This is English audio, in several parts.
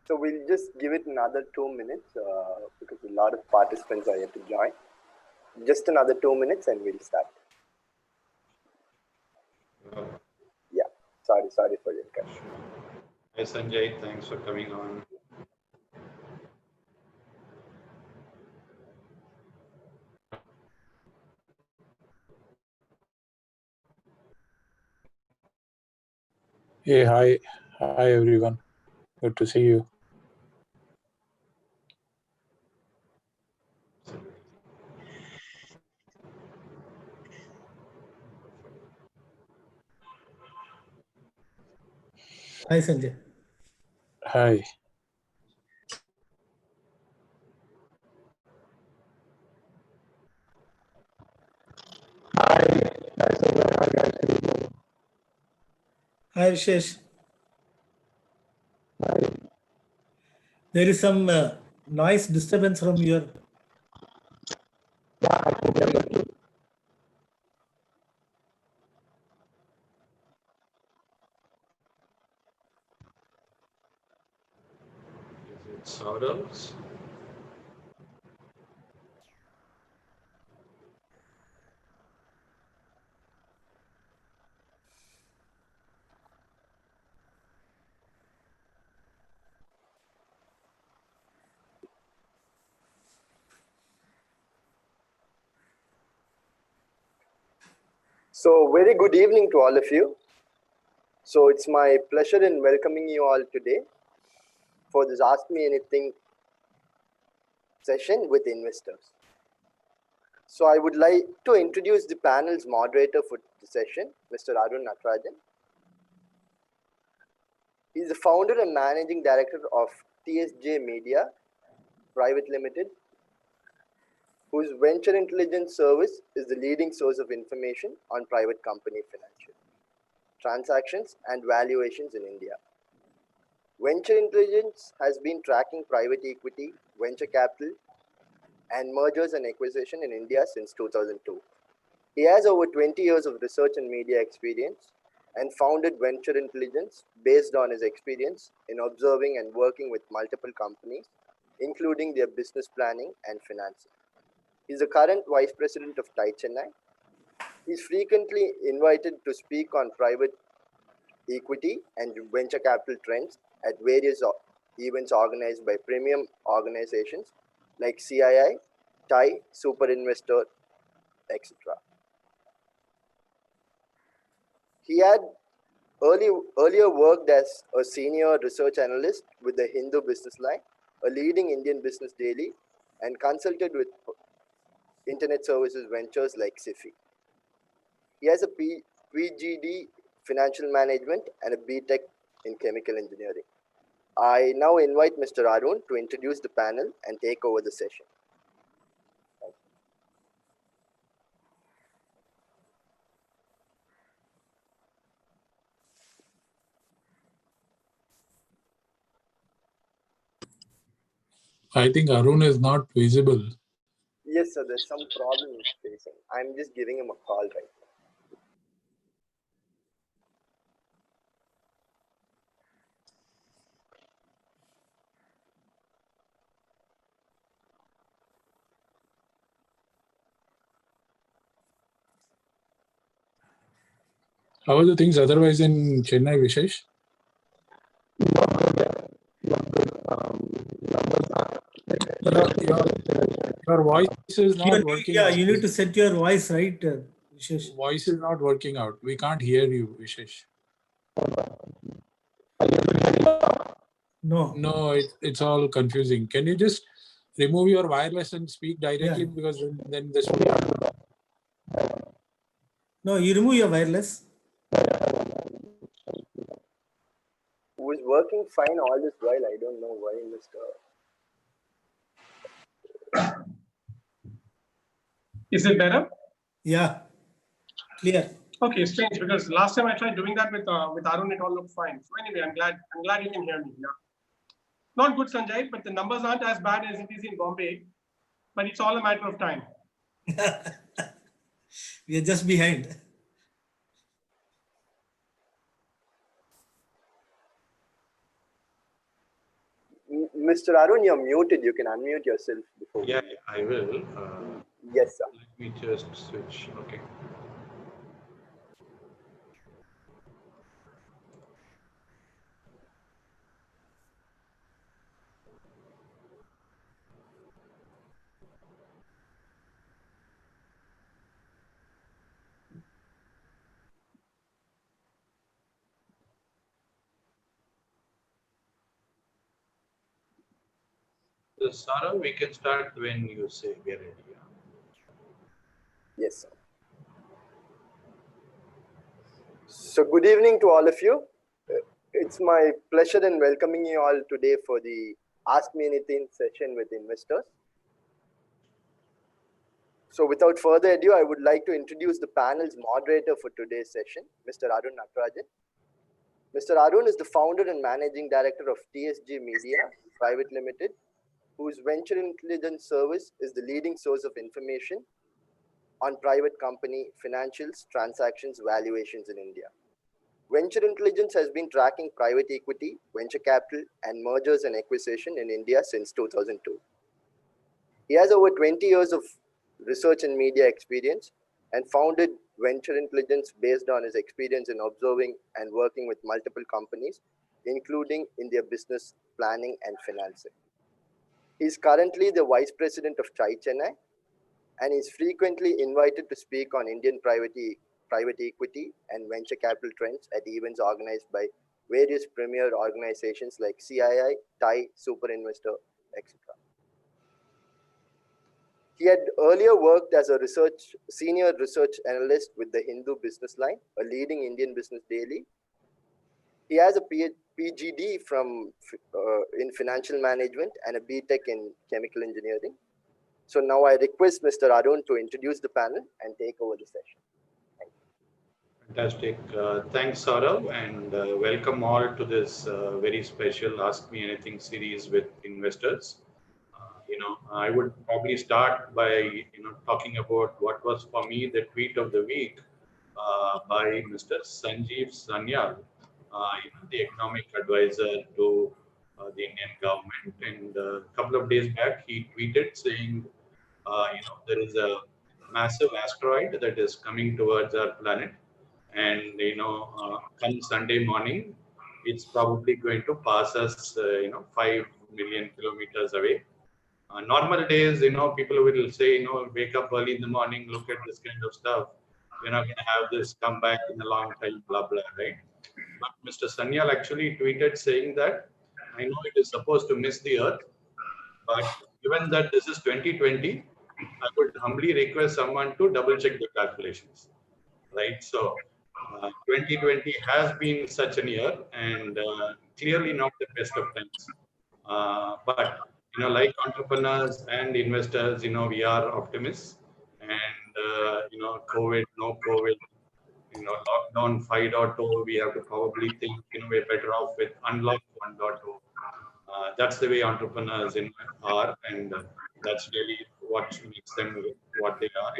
So we'll just give it another 2 minutes because a lot of participants are yet to join. Just another 2 minutes and we'll start. Yeah, sorry for your cut. Hi Sanjay, thanks for coming on. Hey, hi everyone. Good to see you. Hi Sanjay. Hi. Hi Rishesh. There is some noise disturbance from your. Is it Saurabh's? So very good evening to all of you. So it's my pleasure in welcoming you all today for this Ask Me Anything session with investors. So I would like to introduce the panel's moderator for the session, Mr. Arun Natarajan. He is the founder and managing director of TSJ Media Private Limited, whose venture intelligence service is the leading source of information on private company financial transactions and valuations in India. Venture intelligence has been tracking private equity, venture capital, and mergers and acquisition in India since 2002. He has over 20 years of research and media experience and founded Venture Intelligence based on his experience in observing and working with multiple companies, including their business planning and financing. He is the current vice president of TIE Chennai. He is frequently invited to speak on private equity and venture capital trends at various events organized by premium organizations like CII, TIE, Super Investor, etc. He had earlier worked as a senior research analyst with the Hindu Business Line, a leading Indian business daily, and consulted with internet services ventures like SIFI. He has a PGD financial management and a BTech in chemical engineering. I now invite Mr. Arun to introduce the panel and take over the session. I think Arun is not visible. Yes, sir, there's some problem he's facing. I'm just giving him a call right now. How are the things otherwise in Chennai, Vishesh? Your voice is not working. Yeah, you need to set your voice right, Rishesh. Voice is not working out. We can't hear you, Vishesh. No, it's all confusing. Can you just remove your wireless and speak directly? Yeah. Because then this. No, you remove your wireless. Who is working fine all this while? I don't know why, Mr. Is it better? Yeah, clear. Okay, strange because last time I tried doing that with Arun, it all looked fine. So anyway, I'm glad you can hear me. Yeah, not good, Sanjay, but the numbers aren't as bad as it is in Bombay. But it's all a matter of time. We are just behind. Mr. Arun, you're muted. You can unmute yourself before. Yeah, I will. Yes, sir. Let me just switch. Okay. So, Sarah, we can start when you say we're ready. Yes, sir. So, good evening to all of you. It's my pleasure in welcoming you all today for the Ask Me Anything session with investors. So, without further ado, I would like to introduce the panel's moderator for today's session, Mr. Arun Natarajan. Mr. Arun is the founder and managing director of TSG Media Private Limited, whose venture intelligence service is the leading source of information on private company financials, transactions, valuations in India. Venture Intelligence has been tracking private equity, venture capital, and mergers and acquisition in India since 2002. He has over 20 years of research and media experience and founded Venture Intelligence based on his experience in observing and working with multiple companies, including in their business planning and financing. He is currently the Vice President of Chai Chennai and is frequently invited to speak on Indian private equity and venture capital trends at events organized by various premier organizations like CII, TIE, Super Investor, etc. He had earlier worked as a senior research analyst with the Hindu Business Line, a leading Indian business daily. He has a PGD in financial management and a BTech in chemical engineering. So now I request Mr. Arun to introduce the panel and take over the session. Fantastic. Thanks, Saurav, and welcome all to this very special Ask Me Anything series with investors. I would probably start by talking about what was for me the tweet of the week by Mr. Sanjeev Sanyal, the economic advisor to the Indian government. And a couple of days back, he tweeted saying, there is a massive asteroid that is coming towards our planet, and come Sunday morning, it's probably going to pass us 5 million kilometers away. Normal days, people will say, wake up early in the morning, look at this kind of stuff. We're not going to have this come back in a long time, blah, blah, right? But Mr. Sanyal actually tweeted saying that, I know it is supposed to miss the Earth, but given that this is 2020, I would humbly request someone to double check the calculations, right? So 2020 has been such a year and clearly not the best of times. But like entrepreneurs and investors, we are optimists. And COVID, no COVID, lockdown 5.0, we have to probably think we're better off with unlock 1.0. That's the way entrepreneurs are, and that's really what makes them what they are.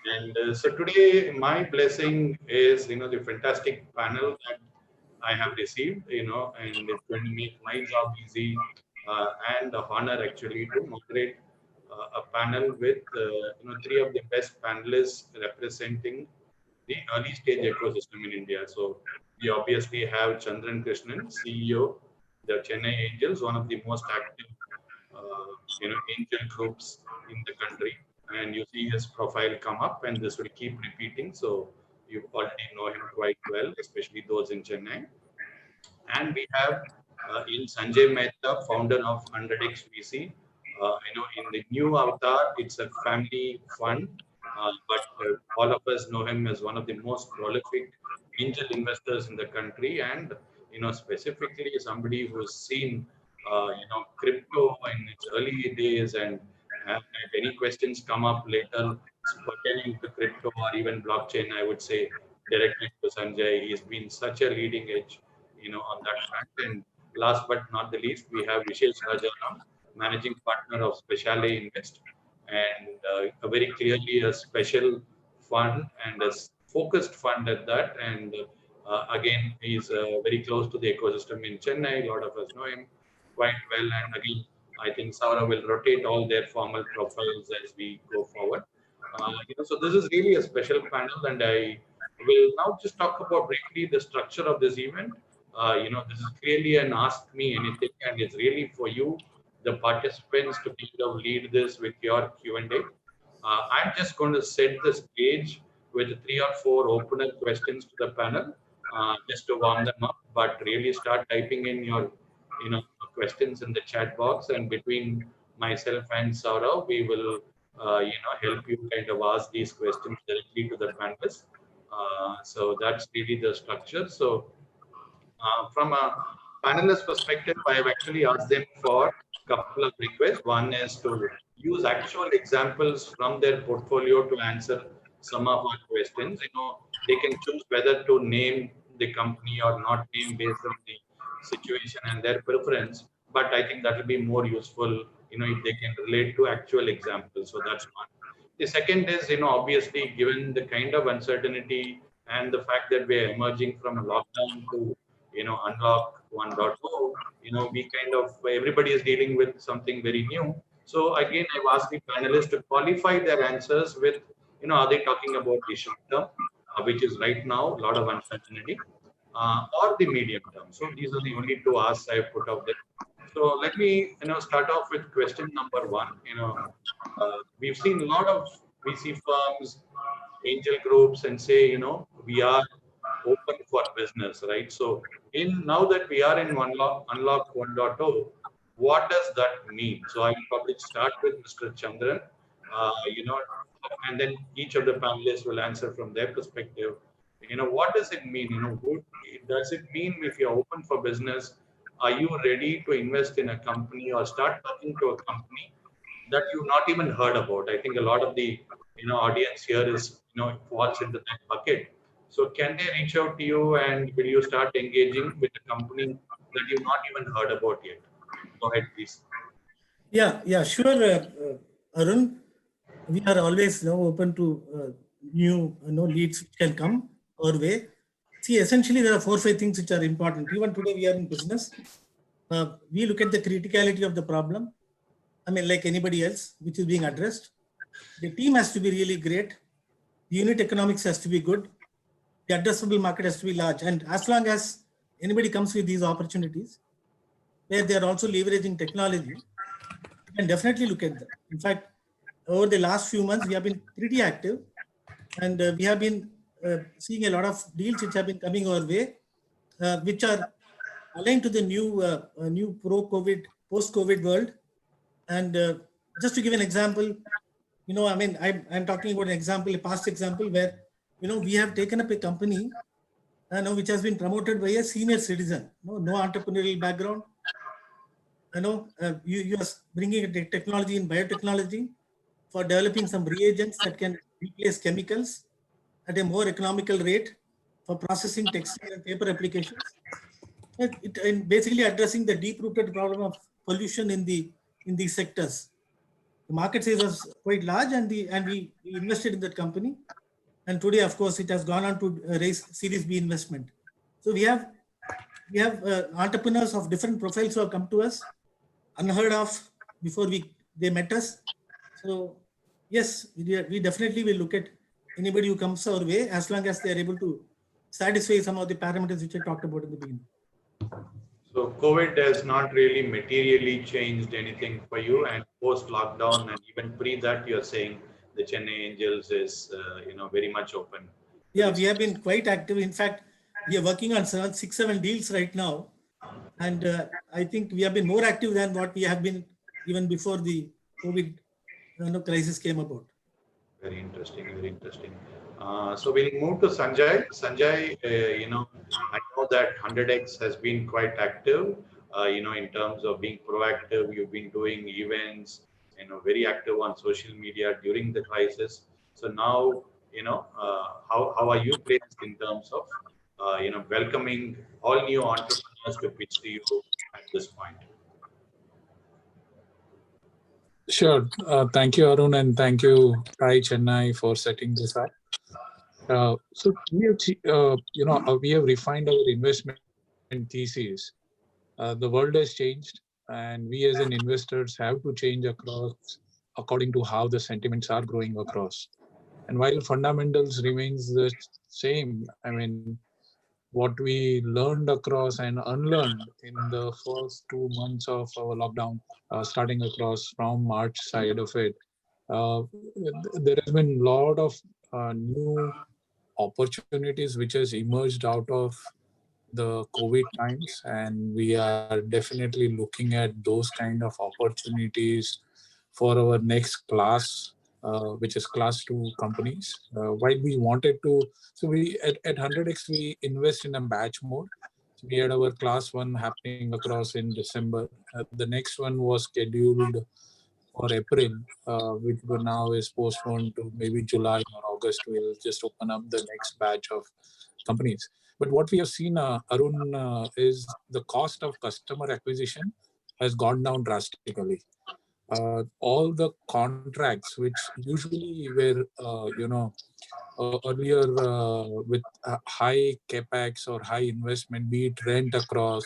And so today, my blessing is the fantastic panel that I have received, and it's going to make my job easy and a honor actually to moderate a panel with 3 of the best panelists representing the early stage ecosystem in India. So we obviously have Chandran Krishnan, CEO, the Chennai Angels, one of the most active angel groups in the country. And you see his profile come up, and this will keep repeating. So you already know him quite well, especially those in Chennai. And we have in Sanjay Mehta, founder of 100x VC. In the new avatar, it's a family fund, but all of us know him as one of the most prolific angel investors in the country, and specifically somebody who's seen crypto in its early days, and if any questions come up later pertaining to crypto or even blockchain, I would say directly to Sanjay. He's been such a leading edge on that front. And last but not the least, we have Vishesh Rajaram, managing partner of Speciale Invest, and a very clearly a special fund and a focused fund at that. And again, he's very close to the ecosystem in Chennai. A lot of us know him. quite well. And again, I think Saurabh will rotate all their formal profiles as we go forward. So this is really a special panel, and I will now just talk about briefly the structure of this event. This is clearly an Ask Me Anything, and it's really for you, the participants, to kind of lead this with your Q&A. I'm just going to set the stage with 3 or 4 opener questions to the panel, just to warm them up. But really start typing in your, questions in the chat box, and between myself and Saurav, we will, help you kind of ask these questions directly to the panelists. So that's really the structure. So from a panelist perspective, I have actually asked them for a couple of requests. One is to use actual examples from their portfolio to answer some of our questions. They can choose whether to name the company or not name based on the situation and their preference. But I think that will be more useful, if they can relate to actual examples. So that's one. The second is, obviously, given the kind of uncertainty and the fact that we're emerging from a lockdown to unlock 1.0, we kind of, everybody is dealing with something very new. So again, I've asked the panelists to qualify their answers with, are they talking about the short term, which is right now a lot of uncertainty, or the medium term. So these are the only 2 asks I have put out there. So let me, start off with question number 1. We've seen a lot of VC firms, angel groups, and say, we are open for business, right? So now that we are in Unlock 1.0, what does that mean? So I will probably start with Mr. Chandran, and then each of the panelists will answer from their perspective. What does it mean? Does it mean if you're open for business, are you ready to invest in a company or start talking to a company that you've not even heard about? I think a lot of the audience here is falls into that bucket. So can they reach out to you, and will you start engaging with a company that you've not even heard about yet? Go ahead, please. Yeah, sure, Arun. We are always open to new leads which can come our way. See, essentially, there are 4 or 5 things which are important. Even today, we are in business. We look at the criticality of the problem. I mean, like anybody else, which is being addressed. The team has to be really great. The unit economics has to be good. The addressable market has to be large. And as long as anybody comes with these opportunities, where they are also leveraging technology, you can definitely look at them. In fact, over the last few months, we have been pretty active, and we have been seeing a lot of deals which have been coming our way, which are aligned to the new pro-COVID, post-COVID world. And just to give an example, I'm talking about an example, a past example where, we have taken up a company, which has been promoted by a senior citizen, no entrepreneurial background. You are bringing a technology in biotechnology for developing some reagents that can replace chemicals at a more economical rate for processing textile and paper applications. And basically addressing the deep-rooted problem of pollution in these sectors. The market size was quite large, and we invested in that company. And today, of course, it has gone on to raise Series B investment. So we have entrepreneurs of different profiles who have come to us, unheard of before they met us. So yes, we definitely will look at anybody who comes our way, as long as they are able to satisfy some of the parameters which I talked about in the beginning. So COVID has not really materially changed anything for you, and post lockdown and even pre that, you're saying the Chennai Angels is very much open. Yeah, we have been quite active. In fact, we are working on 6-7 deals right now, and I think we have been more active than what we have been even before the COVID crisis came about. Very interesting. Very interesting. So we'll move to Sanjay. Sanjay, I know that 100x has been quite active, in terms of being proactive. You've been doing events, very active on social media during the crisis. So now, how are you placed in terms of, welcoming all new entrepreneurs to pitch to you at this point? Sure. Thank you, Arun, and thank you, TiE Chennai, for setting this up. So we have refined our investment thesis. The world has changed. and we as an investors have to change across according to how the sentiments are growing across. And while fundamentals remains the same, I mean, what we learned across and unlearned in the first 2 months of our lockdown, starting across from March side of it, there has been a lot of new opportunities which has emerged out of the COVID times, and we are definitely looking at those kind of opportunities for our next class, which is class 2 companies. While we wanted to, so we at 100x we invest in a batch mode. So we had our class 1 happening across in December. The next one was scheduled for April, which now is postponed to maybe July or August. We'll just open up the next batch of companies. But what we have seen, Arun, is the cost of customer acquisition has gone down drastically. All the contracts, which usually were, earlier with high capex or high investment, be it rent across,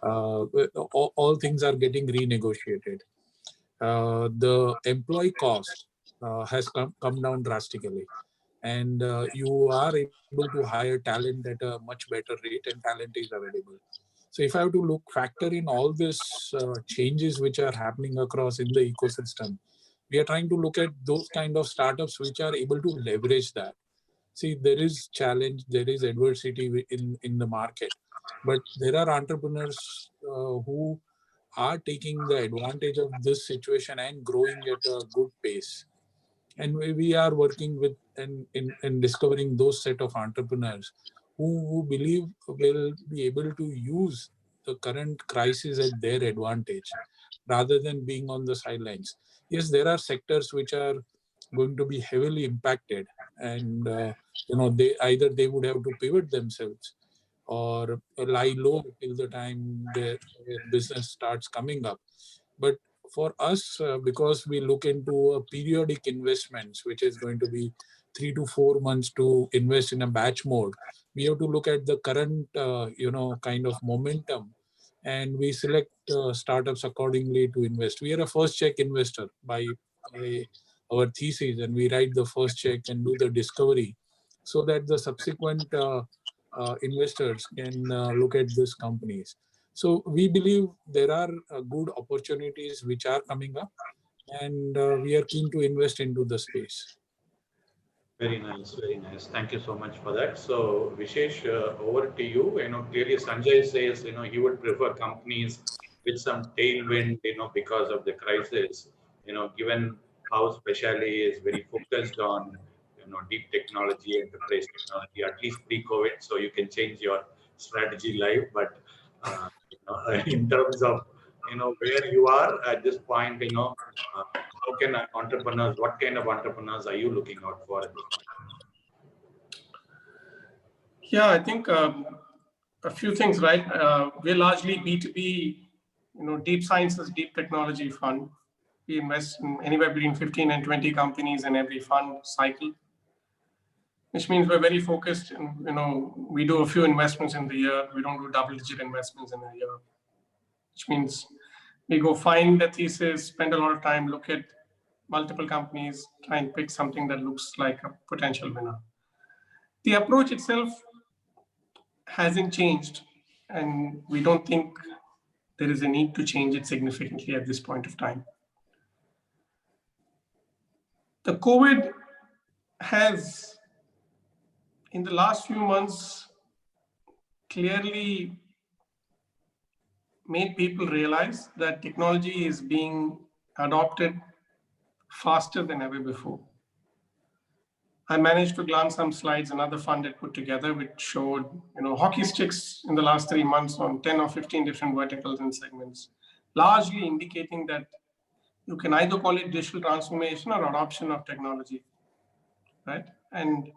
all things are getting renegotiated. The employee cost has come down drastically, and you are able to hire talent at a much better rate, and talent is available. So if I have to look factor in all these changes which are happening across in the ecosystem, we are trying to look at those kind of startups which are able to leverage that. See, there is challenge, there is adversity in the market, but there are entrepreneurs who are taking the advantage of this situation and growing at a good pace. And we are working with and in discovering those set of entrepreneurs who believe will be able to use the current crisis at their advantage rather than being on the sidelines. Yes, there are sectors which are going to be heavily impacted, and they would have to pivot themselves or lie low till the time their business starts coming up. But for us, because we look into a periodic investments, which is going to be 3 to 4 months to invest in a batch mode, we have to look at the current, kind of momentum, and we select startups accordingly to invest. We are a first check investor by our thesis, and we write the first check and do the discovery so that the subsequent investors can look at these companies. So we believe there are good opportunities which are coming up, and we are keen to invest into the space. Very nice, very nice. Thank you so much for that. So, Vishesh, over to you. Clearly Sanjay says, he would prefer companies with some tailwind, because of the crisis. Given how Specially is very focused on, deep technology, enterprise technology, at least pre-COVID, so you can change your strategy live. But in terms of, where you are at this point, how can entrepreneurs, what kind of entrepreneurs are you looking out for at this point? Yeah, I think a few things, right? We're largely B2B, deep sciences, deep technology fund. We invest in anywhere between 15 and 20 companies in every fund cycle, which means we're very focused. And, we do a few investments in the year. We don't do double-digit investments in a year, which means we go find the thesis, spend a lot of time, look at multiple companies, try and pick something that looks like a potential winner. The approach itself hasn't changed, and we don't think there is a need to change it significantly at this point of time. The COVID has, in the last few months, clearly made people realize that technology is being adopted faster than ever before. I managed to glance some slides another fund had put together, which showed, hockey sticks in the last 3 months on 10 or 15 different verticals and segments, largely indicating that you can either call it digital transformation or adoption of technology, right? And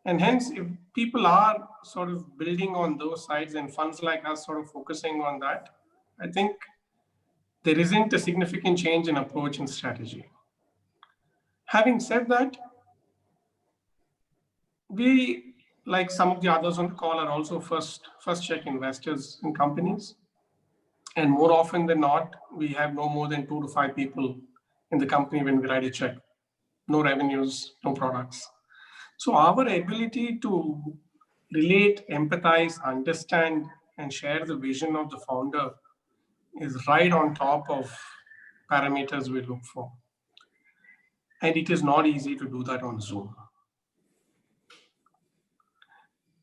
hence, if people are sort of building on those sides and funds like us sort of focusing on that, I think there isn't a significant change in approach and strategy. Having said that, we, like some of the others on the call, are also first check investors in companies. And more often than not, we have no more than 2 to 5 people in the company when we write a check. No revenues, no products. So our ability to relate, empathize, understand, and share the vision of the founder is right on top of parameters we look for. And it is not easy to do that on Zoom.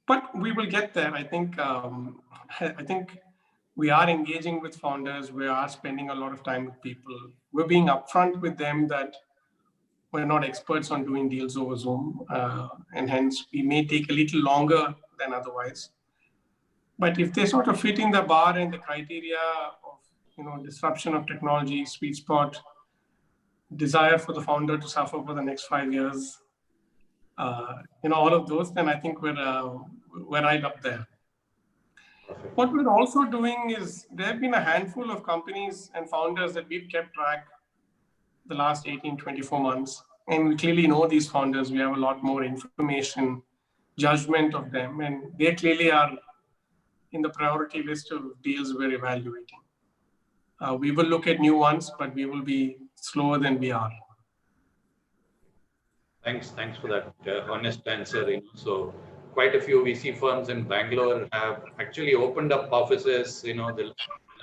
But we will get there. I think we are engaging with founders. We are spending a lot of time with people. We're being upfront with them that we're not experts on doing deals over Zoom, and hence we may take a little longer than otherwise. But if they sort of fit in the bar and the criteria of disruption of technology, sweet spot, desire for the founder to suffer for the next 5 years, all of those, then I think we're right up there. What we're also doing is there have been a handful of companies and founders that we've kept track the last 18, 24 months. And we clearly know these founders. We have a lot more information, judgment of them, and they clearly are in the priority list of deals we're evaluating. We will look at new ones, but we will be slower than we are. Thanks for that honest answer. So quite a few VC firms in Bangalore have actually opened up offices, the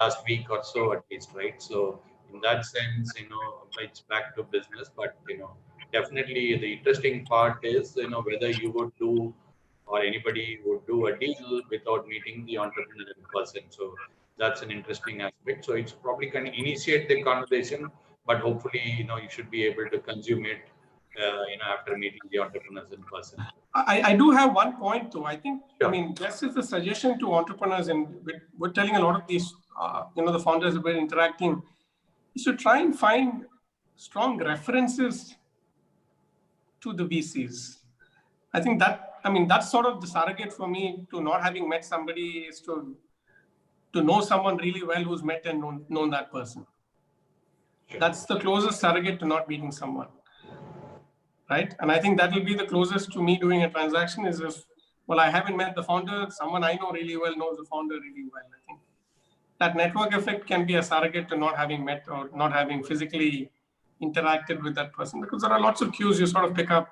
last week or so at least, right? So in that sense, it's back to business. But definitely the interesting part is, whether you would do or anybody would do a deal without meeting the entrepreneur in person. So that's an interesting aspect. So it's probably going to initiate the conversation, but hopefully, you should be able to consume it, after meeting the entrepreneurs in person. I do have one point though. I think, Sure. this is the suggestion to entrepreneurs, and we're telling a lot of these, the founders that we're interacting, is to try and find strong references to the VCs. I think that's sort of the surrogate for me to not having met somebody is to know someone really well who's met and known that person. Sure. That's the closest surrogate to not meeting someone. Right? And I think that will be the closest to me doing a transaction is if, I haven't met the founder, someone I know really well knows the founder really well. I think that network effect can be a surrogate to not having met or not having physically interacted with that person, because there are lots of cues you sort of pick up,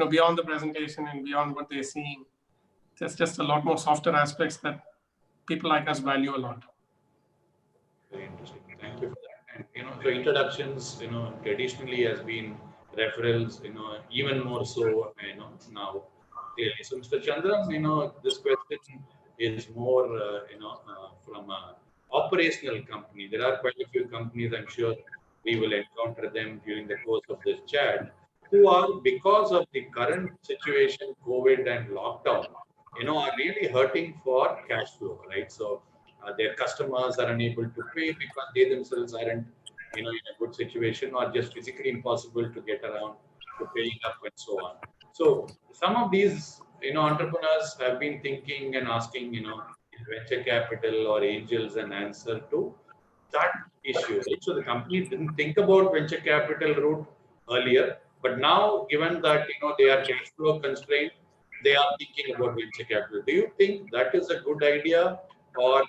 beyond the presentation and beyond what they're seeing. There's just a lot more softer aspects that people like us value a lot. Very interesting. Thank you for that. And, so introductions, traditionally has been referrals, even more so, now. Clearly. So, Mr. Chandran, this question is more, from an operational company. There are quite a few companies, I'm sure we will encounter them during the course of this chat, who are, because of the current situation, COVID and lockdown, are really hurting for cash flow, right? So their customers are unable to pay because they themselves aren't, in a good situation, or just physically impossible to get around to paying up and so on. So some of these, entrepreneurs have been thinking and asking, venture capital or angels an answer to that issue, right? So the company didn't think about venture capital route earlier, but now, given that, they are cash flow constrained, they are thinking about venture capital. Do you think that is a good idea, or,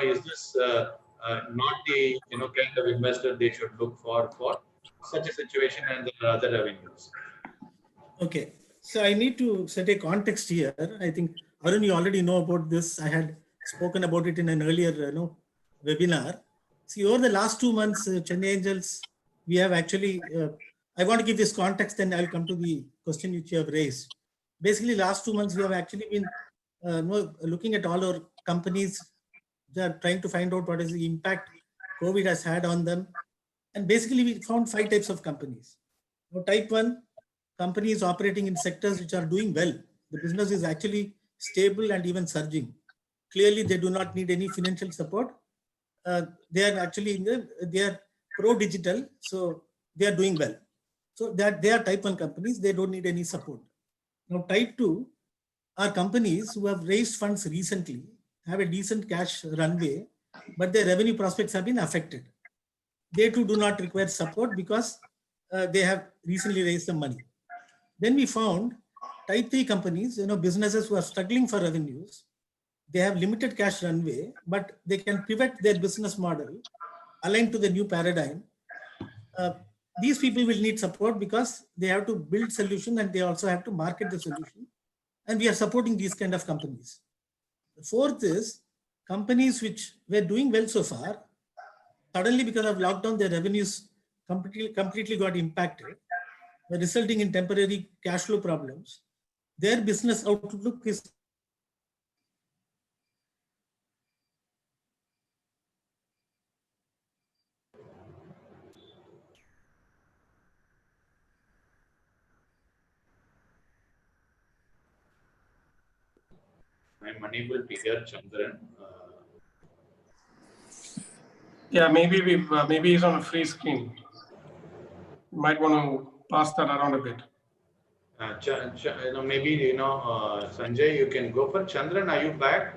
is this not the kind of investor they should look for such a situation, and there are other avenues? Okay, so I need to set a context here. I think Arun, you already know about this. I had spoken about it in an earlier webinar. See, over the last 2 months, Chennai Angels, we have actually, I want to give this context, then I'll come to the question which you have raised. Basically, last 2 months, we have actually been looking at all our companies. They are trying to find out what is the impact COVID has had on them. And basically, we found 5 types of companies. Now, type 1, companies operating in sectors which are doing well. The business is actually stable and even surging. Clearly, they do not need any financial support. They are actually they are pro-digital, so they are doing well. So that they are type 1 companies, they don't need any support. Now, type 2 are companies who have raised funds recently, have a decent cash runway, but their revenue prospects have been affected. They too do not require support because they have recently raised some money. Then we found type 3 companies, businesses who are struggling for revenues. they have limited cash runway, but they can pivot their business model aligned to the new paradigm. These people will need support because they have to build solution and they also have to market the solution. And we are supporting these kind of companies. The fourth is companies which were doing well so far, suddenly because of lockdown, their revenues completely got impacted, resulting in temporary cash flow problems. Their business outlook is I'm unable to hear Chandran. Yeah, maybe he's on a free screen. You might want to pass that around a bit. Maybe Sanjay, you can go for Chandran. Are you back?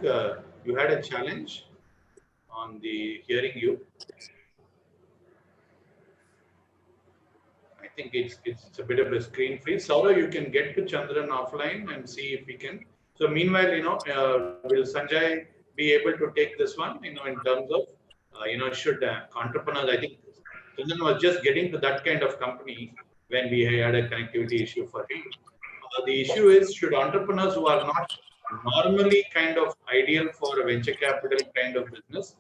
You had a challenge on the hearing you. I think it's a bit of a screen freeze. Saurav, you can get to Chandran offline and see if we can. So meanwhile, will Sanjay be able to take this one? In terms of should entrepreneurs? I think Chandran was just getting to that kind of company when we had a connectivity issue for him. The issue is, should entrepreneurs who are not normally kind of ideal for a venture capital kind of business,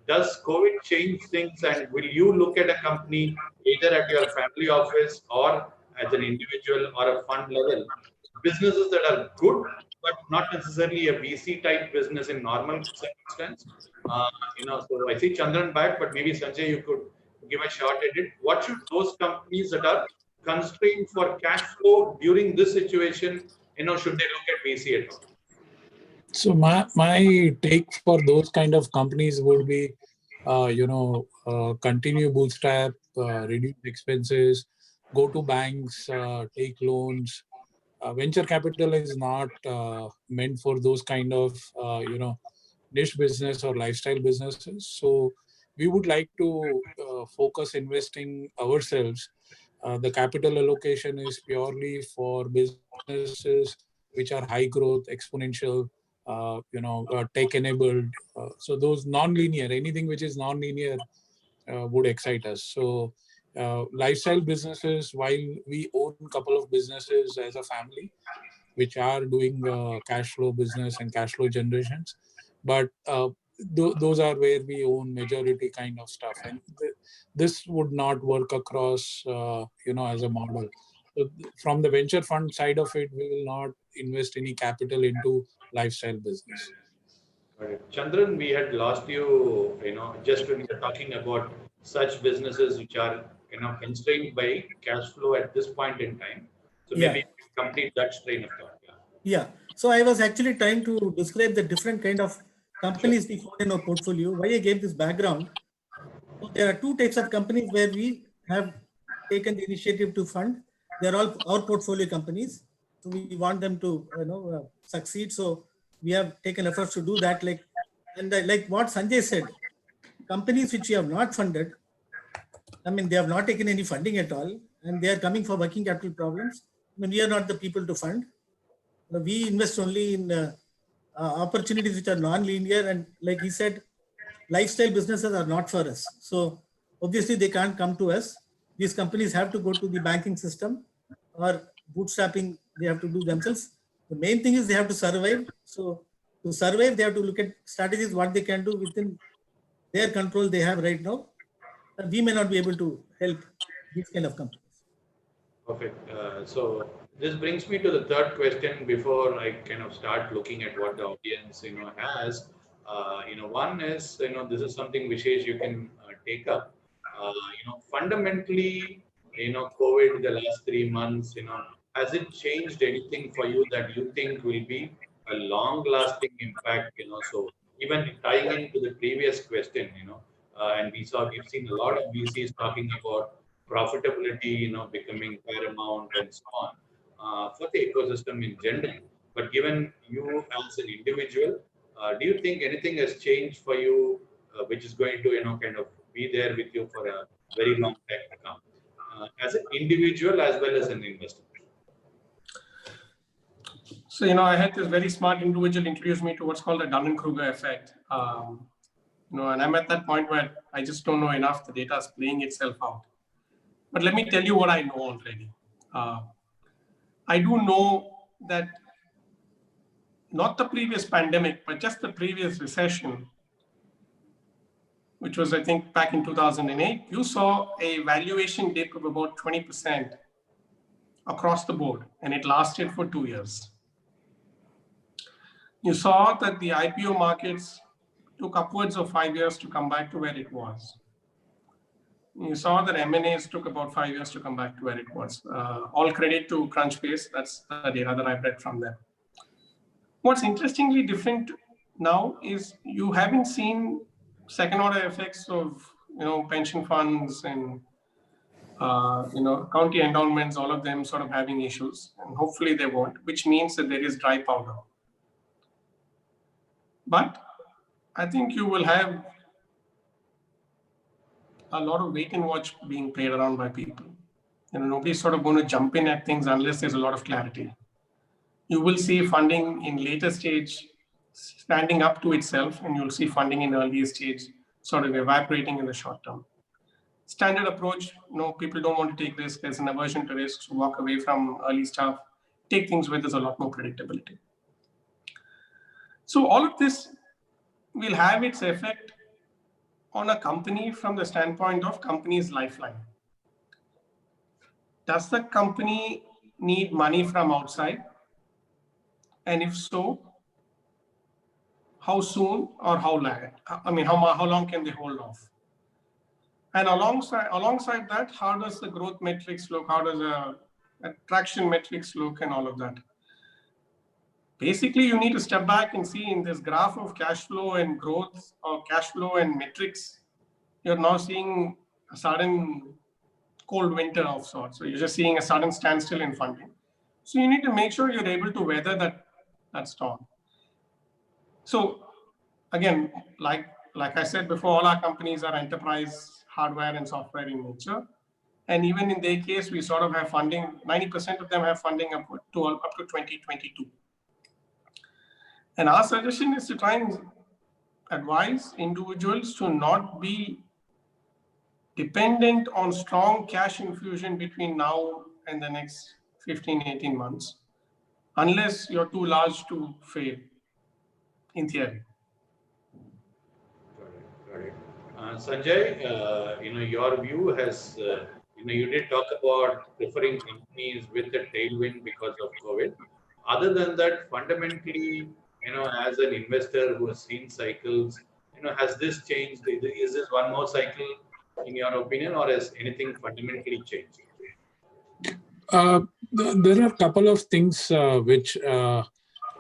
does COVID change things, and will you look at a company either at your family office or as an individual or a fund level, businesses that are good but not necessarily a VC type business in normal circumstance? So I see Chandran back, but maybe Sanjay, you could give a shot at it. What should those companies that are constrained for cash flow during this situation, should they look at VC at all? So my take for those kind of companies would be, continue bootstrap, reduce expenses, go to banks, take loans. Venture capital is not meant for those kind of, niche business or lifestyle businesses. So we would like to focus investing ourselves. The capital allocation is purely for businesses which are high growth, exponential, tech enabled. So those non-linear, anything which is non-linear would excite us. So lifestyle businesses, while we own a couple of businesses as a family, which are doing cash flow business and cash flow generations, but those are where we own majority kind of stuff, and this would not work across, as a model. So from the venture fund side of it, we will not invest any capital into lifestyle business. Chandran, we had lost you, just when you're talking about such businesses which are, constrained by cash flow at this point in time. So maybe complete that strain of thought. Yeah. So I was actually trying to describe the different kind of companies we found in our portfolio. Why I gave this background. So there are two types of companies where we have taken the initiative to fund. They're all our portfolio companies. So we want them to succeed. So we have taken efforts to do that. Like what Sanjay said, companies which we have not funded, I mean, they have not taken any funding at all, and they are coming for working capital problems. I mean, we are not the people to fund. We invest only in opportunities which are non-linear, and like he said, lifestyle businesses are not for us. So obviously they can't come to us. These companies have to go to the banking system, or bootstrapping they have to do themselves. The main thing is they have to survive. So to survive, they have to look at strategies, what they can do within their control they have right now. And we may not be able to help these kind of companies. Perfect. So this brings me to the third question before I kind of start looking at what the audience, has. One is, this is something Vishesh you can take up. Fundamentally, COVID, the last 3 months, has it changed anything for you that you think will be a long-lasting impact? So even tying into the previous question, and we've seen a lot of VCs talking about profitability, becoming paramount and so on for the ecosystem in general. But given you as an individual, do you think anything has changed for you, which is going to, kind of be there with you for a very long time to come, as an individual as well as an investor? So, I had this very smart individual introduce me to what's called the Dunning-Kruger effect. And I'm at that point where I just don't know enough. The data is playing itself out. But let me tell you what I know already. I do know that not the previous pandemic, but just the previous recession, which was, I think, back in 2008, you saw a valuation dip of about 20% across the board, and it lasted for 2 years. You saw that the IPO markets took upwards of 5 years to come back to where it was. You saw that M&As took about 5 years to come back to where it was. All credit to Crunchbase. That's the data that I've read from them. What's interestingly different now is you haven't seen second order effects of pension funds and county endowments, all of them sort of having issues, and hopefully they won't, which means that there is dry powder. But I think you will have a lot of wait and watch being played around by people. Nobody's sort of going to jump in at things unless there's a lot of clarity. You will see funding in later stage standing up to itself, and you'll see funding in earlier stage sort of evaporating in the short term. Standard approach, people don't want to take risks. There's an aversion to risks, so walk away from early stuff, take things where there's a lot more predictability. So all of this will have its effect on a company from the standpoint of company's lifeline. Does the company need money from outside? And if so, how soon or how long? How long can they hold off? And alongside that, how does the growth metrics look? How does the attraction metrics look and all of that? Basically, you need to step back and see in this graph of cash flow and growth or cash flow and metrics, you're now seeing a sudden cold winter of sorts. So you're just seeing a sudden standstill in funding. So you need to make sure you're able to weather that storm. So again, like I said before, all our companies are enterprise hardware and software in nature. And even in their case, we sort of have funding, 90% of them have funding up to 2022. And our suggestion is to try and advise individuals to not be dependent on strong cash infusion between now and the next 15, 18 months, unless you're too large to fail, in theory. Got it. Sanjay, your view has, you did talk about preferring companies with a tailwind because of COVID. Other than that, fundamentally, as an investor who has seen cycles, has this changed? Is this one more cycle, in your opinion, or has anything fundamentally changed? There are a couple of things which I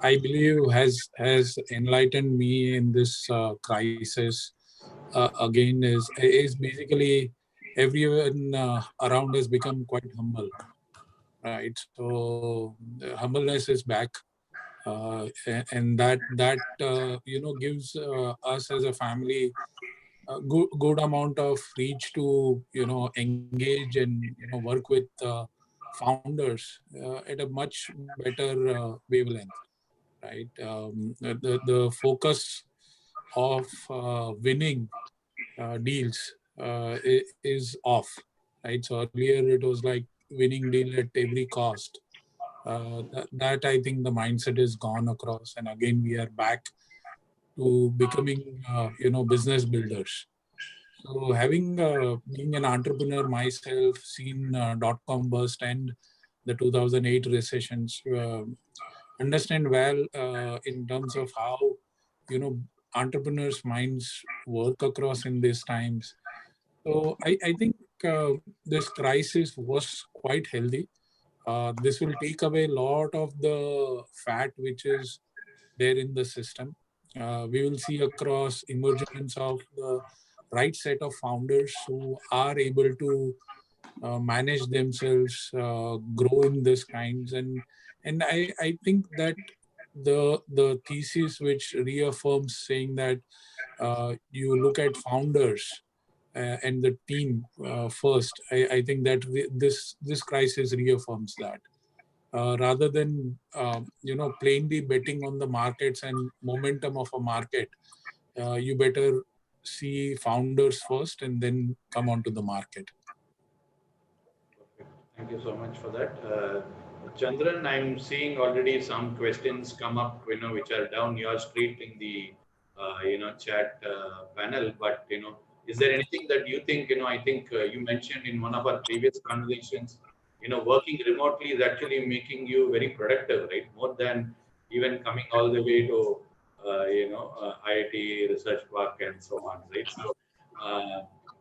believe has enlightened me in this crisis. Again, is basically everyone around has become quite humble, right? So humbleness is back, and that gives us as a family a good amount of reach to engage and work with founders at a much better wavelength, right? The focus of winning deals is off, right? So earlier it was like winning deal at every cost. That I think the mindset is gone across, and again we are back to becoming business builders. So having being an entrepreneur myself, seen .com burst and the 2008 recessions, understand well in terms of how entrepreneurs' minds work across in these times. So I think this crisis was quite healthy. This will take away a lot of the fat which is there in the system. We will see across emergence of the right set of founders who are able to manage themselves, grow in this kinds, and I think that the thesis which reaffirms saying that you look at founders and the team first. I think that this crisis reaffirms that. rather than plainly betting on the markets and momentum of a market. You better see founders first and then come onto the market. Thank you so much for that. Chandran, I'm seeing already some questions come up, which are down your street in the, chat panel. But, is there anything that you think, I think you mentioned in one of our previous conversations, working remotely is actually making you very productive, right? More than even coming all the way to, IIT Research Park and so on, right?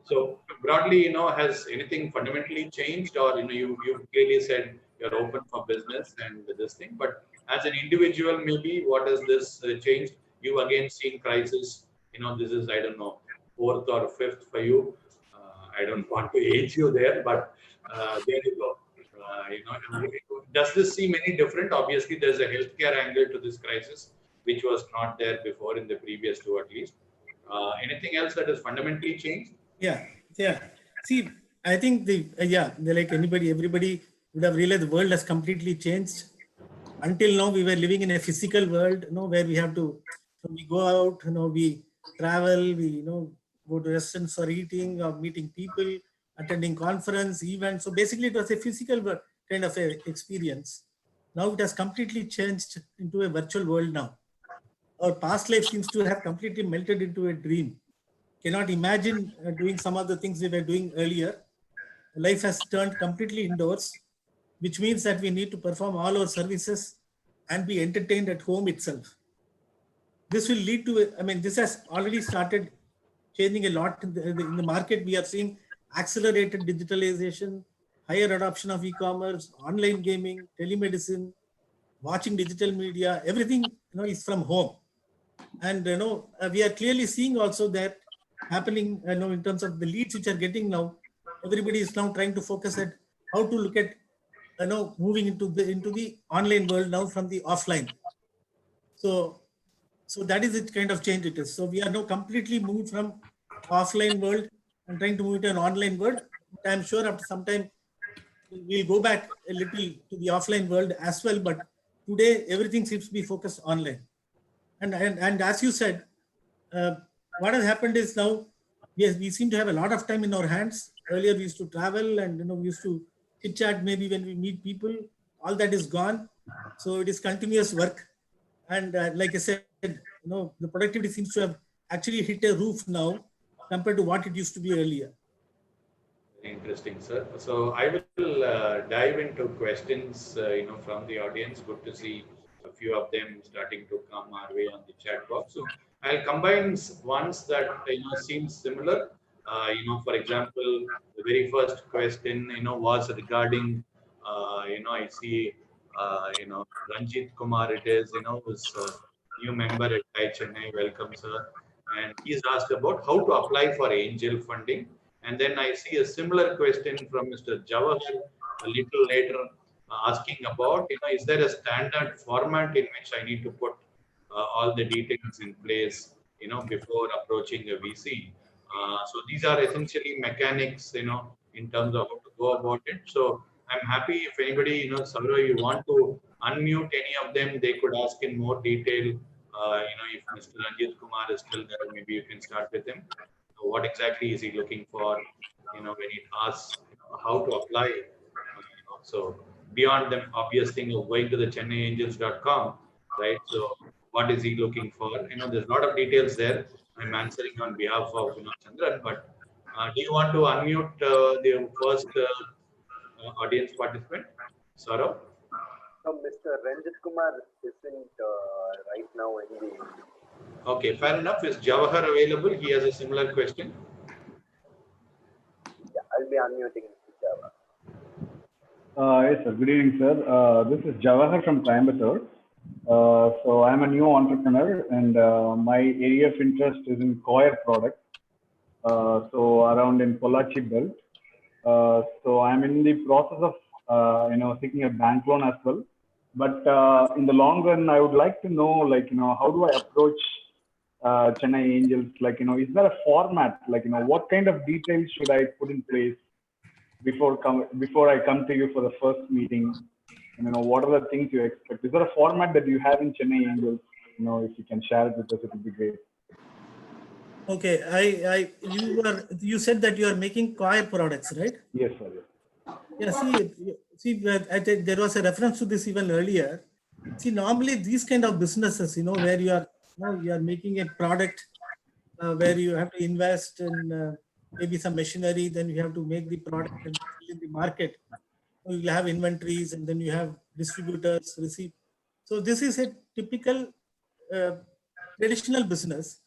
So broadly, has anything fundamentally changed, or you clearly said you're open for business and this thing, but as an individual, maybe what has this changed? You again seen crisis. This is, I don't know, fourth or fifth for you. I don't want to age you there, but there you go. Does this seem any different? Obviously, there's a healthcare angle to this crisis, which was not there before in the previous two at least. Anything else that has fundamentally changed? Yeah. See, I think like everybody would have realized the world has completely changed. Until now, we were living in a physical world, where we have to, we go out, we travel, we, go to restaurants for eating or meeting people, attending conference, events. So basically, it was a physical kind of a experience. Now it has completely changed into a virtual world now. Our past life seems to have completely melted into a dream. Cannot imagine doing some of the things we were doing earlier. Life has turned completely indoors, which means that we need to perform all our services and be entertained at home itself. This will lead to, this has already started changing a lot in the market. We are seeing accelerated digitalization, higher adoption of e-commerce, online gaming, telemedicine, watching digital media, everything is from home. And we are clearly seeing also that happening in terms of the leads which are getting now. Everybody is now trying to focus at how to look at moving into the online world now from the offline. So that is the kind of change it is. So we are now completely moved from offline world and trying to move to an online world. I'm sure after some time we'll go back a little to the offline world as well. But today everything seems to be focused online. And as you said, what has happened is now we seem to have a lot of time in our hands. Earlier we used to travel and we used to chit chat maybe when we meet people. All that is gone. So it is continuous work. And like I said, the productivity seems to have actually hit a roof now compared to what it used to be earlier. Very interesting, sir. So I will dive into questions, from the audience. Good to see a few of them starting to come our way on the chat box. So I'll combine ones that seem similar. For example, the very first question was regarding I see Ranjit Kumar, it is who's a new member at TiE Chennai. Welcome, sir. And he's asked about how to apply for angel funding. And then I see a similar question from Mr. Jawahar a little later, asking about, is there a standard format in which I need to put all the details in place, before approaching a VC? So these are essentially mechanics, in terms of how to go about it. So I'm happy if anybody, Saurav, you want to unmute any of them, they could ask in more detail. If Mr. Ranjit Kumar is still there, maybe you can start with him. So what exactly is he looking for, when he asks how to apply? So beyond the obvious thing of going to the ChennaiAngels.com, right? So what is he looking for? There's a lot of details there. I'm answering on behalf of Chandran, but do you want to unmute the first audience participant, Saurav? Mr. Ranjit Kumar isn't right now in the... Okay, fair enough. Is Jawahar available? He has a similar question. Yeah, I'll be unmuting Mr. Jawahar. Yes, sir. Good evening, sir. This is Jawahar from Coimbatore. So I'm a new entrepreneur, and my area of interest is in coir products. So around in Pollachi belt. So I'm in the process of seeking a bank loan as well. But in the long run, I would like to know, how do I approach Chennai Angels? Is there a format? What kind of details should I put in place before I come to you for the first meeting? what are the things you expect? Is there a format that you have in Chennai Angels? If you can share it with us, it would be great. Okay, you said that you are making coir products, right? Yes, sir. Yes. Yeah, see, I think there was a reference to this even earlier. See, normally these kind of businesses, where you are making a product where you have to invest in maybe some machinery, then you have to make the product and sell in the market. You have inventories and then you have distributors receive. So this is a typical traditional business.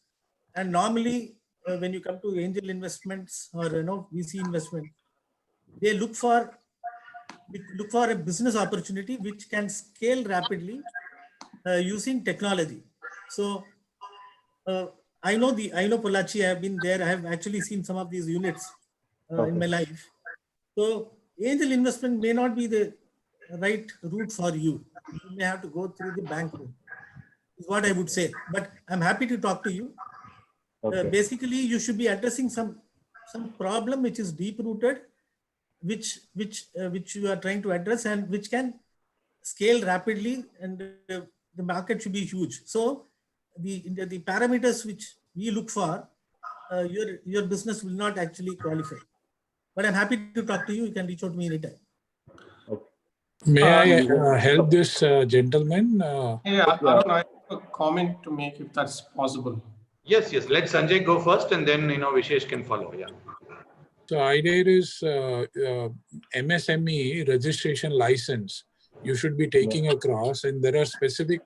And normally when you come to angel investments or VC investment, they look for a business opportunity which can scale rapidly using technology. So I know Pollachi. I have been there. I have actually seen some of these units in my life. So angel investment may not be the right route for you. You may have to go through the bank route, is what I would say. But I'm happy to talk to you. Basically, you should be addressing some problem which is deep rooted, which you are trying to address and which can scale rapidly, and the market should be huge. So the parameters which we look for, your business will not actually qualify. But I'm happy to talk to you. You can reach out to me anytime. May I help this gentleman? Arun, I have a comment to make if that's possible. Yes. Let Sanjay go first, and then Vishesh can follow. Yeah. So idea is MSME registration license. You should be taking across, and there are specific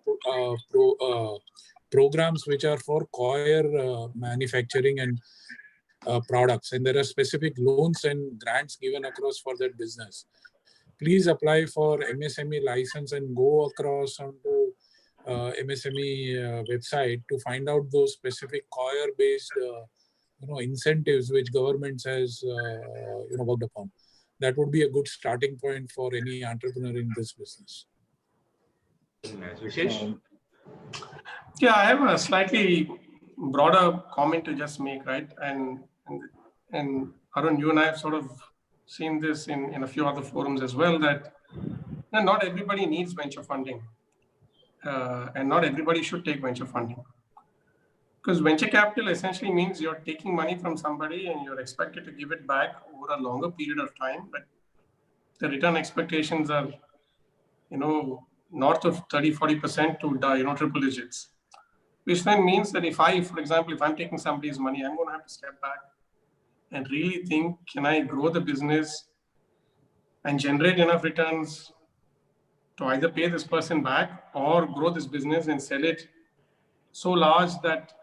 programs which are for coir manufacturing and products, and there are specific loans and grants given across for that business. Please apply for MSME license and go across onto MSME website to find out those specific coir based incentives which government has worked upon. That would be a good starting point for any entrepreneur in this business. Vishesh? Yeah, I have a slightly broader comment to just make, right? And Arun, you and I have sort of seen this in a few other forums as well, that not everybody needs venture funding. And not everybody should take venture funding. Because venture capital essentially means you're taking money from somebody and you're expected to give it back over a longer period of time, but the return expectations are, north of 30-40% to triple digits. Which then means that if I'm taking somebody's money, I'm going to have to step back and really think, can I grow the business and generate enough returns to either pay this person back or grow this business and sell it so large that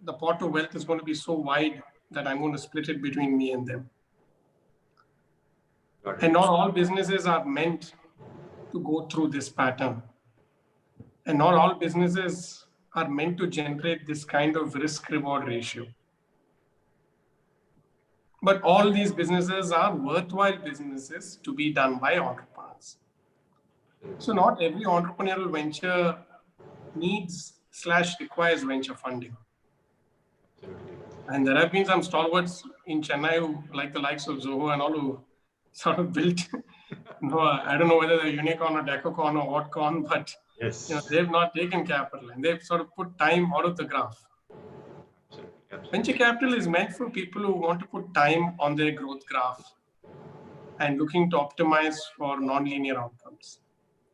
the pot of wealth is going to be so wide that I'm going to split it between me and them. And not all businesses are meant to go through this pattern. And not all businesses are meant to generate this kind of risk-reward ratio. But all these businesses are worthwhile businesses to be done by entrepreneurs. So not every entrepreneurial venture needs/requires venture funding. And there have been some stalwarts in Chennai who, like the likes of Zoho and all, who sort of built, I don't know whether they're unicorn or decacorn or what corn, but yes, they've not taken capital and they've sort of put time out of the graph. Absolutely. Venture capital is meant for people who want to put time on their growth graph and looking to optimize for non-linear outcomes.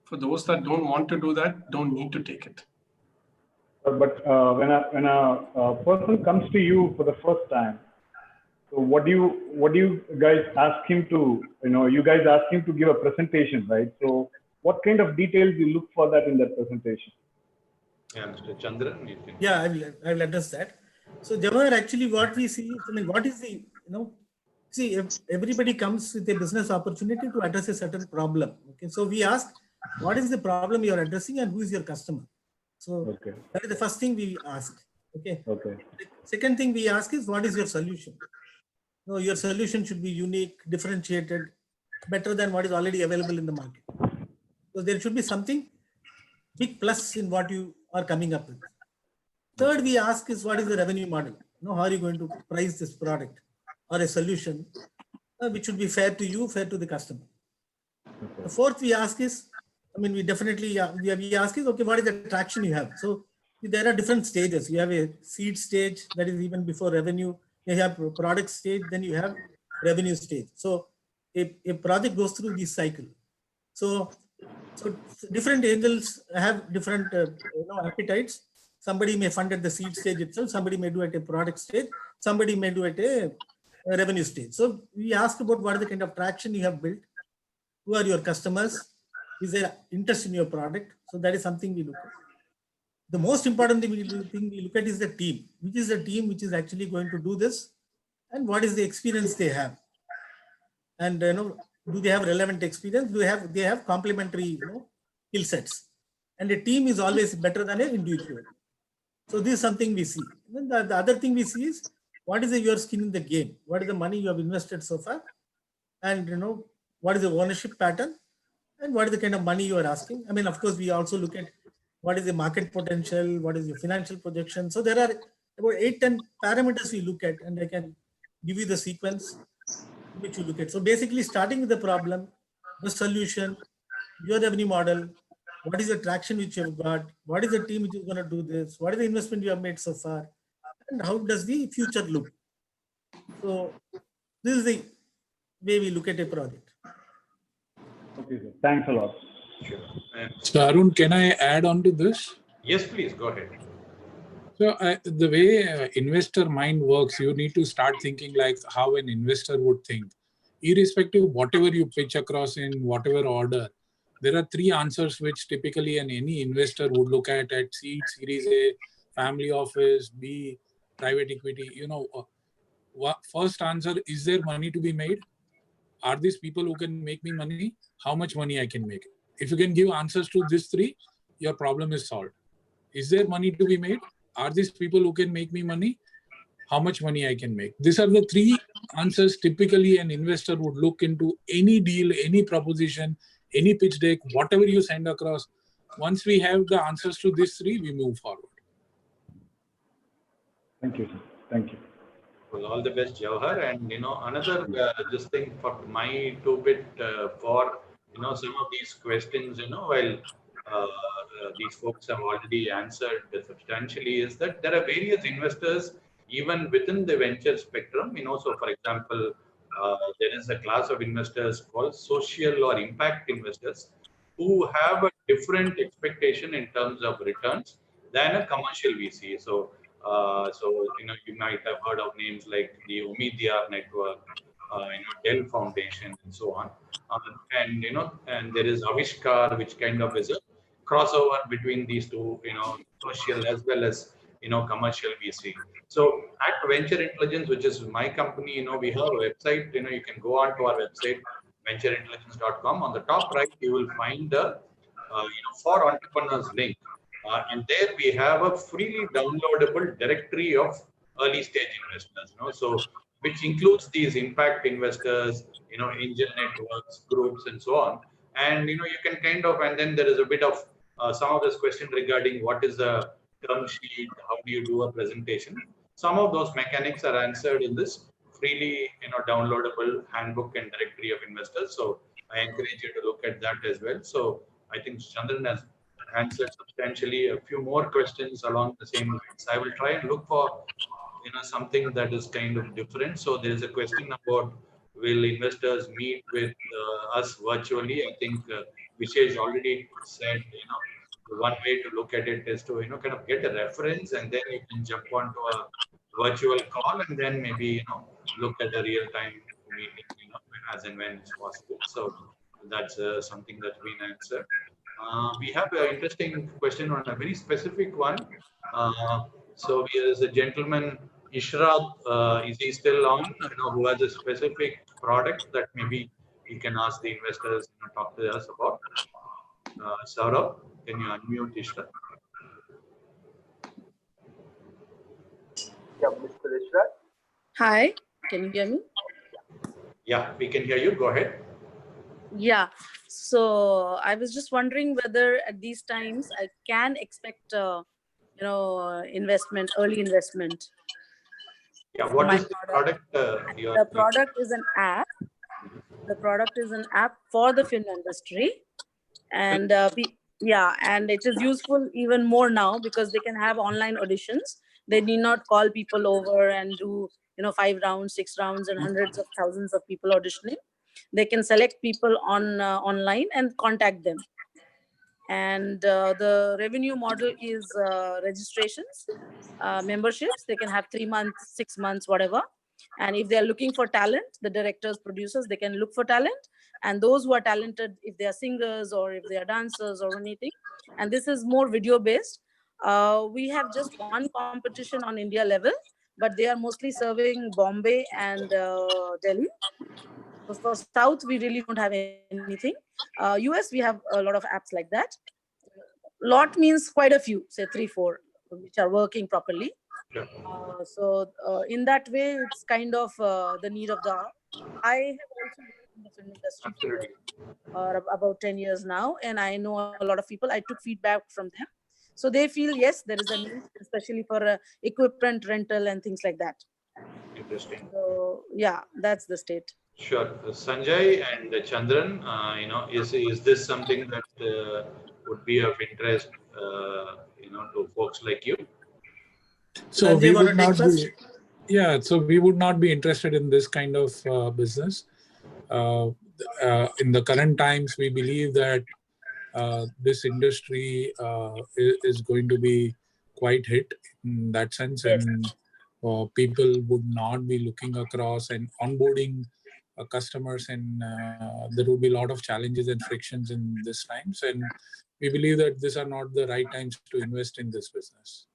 For those that don't want to do that, don't need to take it. But when a person comes to you for the first time, so what do you guys ask him to? You guys ask him to give a presentation, right? So what kind of details you look for that in that presentation? Yeah, Mr. Chandran, you can. Yeah, I will address that. So Jawahar, actually, what we see, what is the see, everybody comes with a business opportunity to address a certain problem. Okay, so we ask, what is the problem you are addressing and who is your customer? So that is the first thing we ask. Okay. Second thing we ask is, what is your solution? Your solution should be unique, differentiated, better than what is already available in the market. So there should be something big plus in what you are coming up with. Third, we ask is, what is the revenue model? How are you going to price this product or a solution which should be fair to you, fair to the customer? The fourth we ask is, I mean, we definitely, we ask is, okay, what is the traction you have? So there are different stages. You have a seed stage, that is even before revenue. You have product stage, then you have revenue stage. So a project goes through this cycle. So different angels have different appetites. Somebody may fund at the seed stage itself. Somebody may do at a product stage. Somebody may do at a revenue stage. So we ask about what is the kind of traction you have built. Who are your customers? Is there interest in your product? So that is something we look at. The most important thing we look at is the team. Which is the team which is actually going to do this, and what is the experience they have, and do they have relevant experience? Do they have complementary skill sets? And a team is always better than an individual. So this is something we see. Then the other thing we see is what is your skin in the game? What is the money you have invested so far? And what is the ownership pattern? And what is the kind of money you are asking? I mean, of course, we also look at what is the market potential, what is your financial projection. So there are about 8-10 parameters we look at, and I can give you the sequence which you look at. So basically, starting with the problem, the solution, your revenue model, what is the traction which you have got, what is the team which is going to do this, what is the investment you have made so far, and how does the future look. So this is the way we look at a project. Okay, sir. Thanks a lot. Sure. And So Arun, can I add on to this? yes, please go ahead. So the way investor mind works, you need to start thinking like how an investor would think. Irrespective of whatever you pitch across in whatever order, there are three answers which typically any investor would look at seed, series A, family office, B, private equity. First answer, is there money to be made? Are these people who can make me money? How much money I can make? If you can give answers to these three, your problem is solved. Is there money to be made? Are these people who can make me money? How much money I can make? These are the three answers typically an investor would look into any deal, any proposition, any pitch deck, whatever you send across. Once we have the answers to these three, we move forward. Thank you, sir. Thank you. Well, all the best, Jawahar. And another this thing for my two-bit for some of these questions, while these folks have already answered substantially, is that there are various investors even within the venture spectrum. So for example, there is a class of investors called social or impact investors who have a different expectation in terms of returns than a commercial VC. So you might have heard of names like the Omidyar Network, Dell Foundation, and so on. And there is Avishkar, which kind of is a crossover between these two, social as well as commercial VC. So at Venture Intelligence, which is my company, we have a website. You can go on to our website, ventureintelligence.com. On the top right, you will find the for entrepreneurs link. And there we have a freely downloadable directory of early stage investors, so which includes these impact investors, angel networks, groups, and so on. And you can and then there is a bit of some of this question regarding what is a term sheet, how do you do a presentation. Some of those mechanics are answered in this freely downloadable handbook and directory of investors. So I encourage you to look at that as well. So I think Chandran has answered substantially a few more questions along the same lines. I will try and look for something that is kind of different. So there is a question about will investors meet with us virtually? I think Vishesh already said one way to look at it is to kind of get a reference, and then you can jump onto a virtual call and then maybe look at a real-time meeting as and when it's possible. So that's something that's been answered. We have an interesting question on a very specific one. So there's a gentleman, Ishraq, is he still on? Who has a specific product that maybe he can ask the investors, talk to us about. Saurabh, can you unmute Ishraq? Yeah, Mr. Ishraq. Hi, can you hear me? Yeah, we can hear you. Go ahead. Yeah, so I was just wondering whether at these times I can expect, investment, early investment. Yeah, what is the product? The product is an app. The product is an app for the film industry, And yeah, and it is useful even more now because they can have online auditions. They need not call people over and do 5 rounds, 6 rounds, and hundreds of thousands of people auditioning. They can select people on online and contact them. And the revenue model is registrations, memberships. They can have 3 months, 6 months, whatever. And if they're looking for talent, the directors, producers, they can look for talent. And those who are talented, if they are singers or if they are dancers or anything, and this is more video based. We have just one competition on India level, but they are mostly serving Bombay and Delhi. So for South, we really don't have anything. US, we have a lot of apps like that. Lot means quite a few, say 3, 4, which are working properly. Sure. So in that way, it's kind of the need of the hour. I have also worked in the film industry Absolutely. for about 10 years now, and I know a lot of people. I took feedback from them. So they feel, yes, there is a need, especially for equipment rental and things like that. Interesting. So yeah, that's the state. Sure. Sanjay and Chandran, is this something that would be of interest, to folks like you? So Sanjay, we wanna would take not first? be, yeah, so we would not be interested in this kind of business. In the current times, we believe that this industry is going to be quite hit in that sense, Yes. and people would not be looking across and onboarding customers, and there would be a lot of challenges and frictions in this times, and we believe that these are not the right times to invest in this business.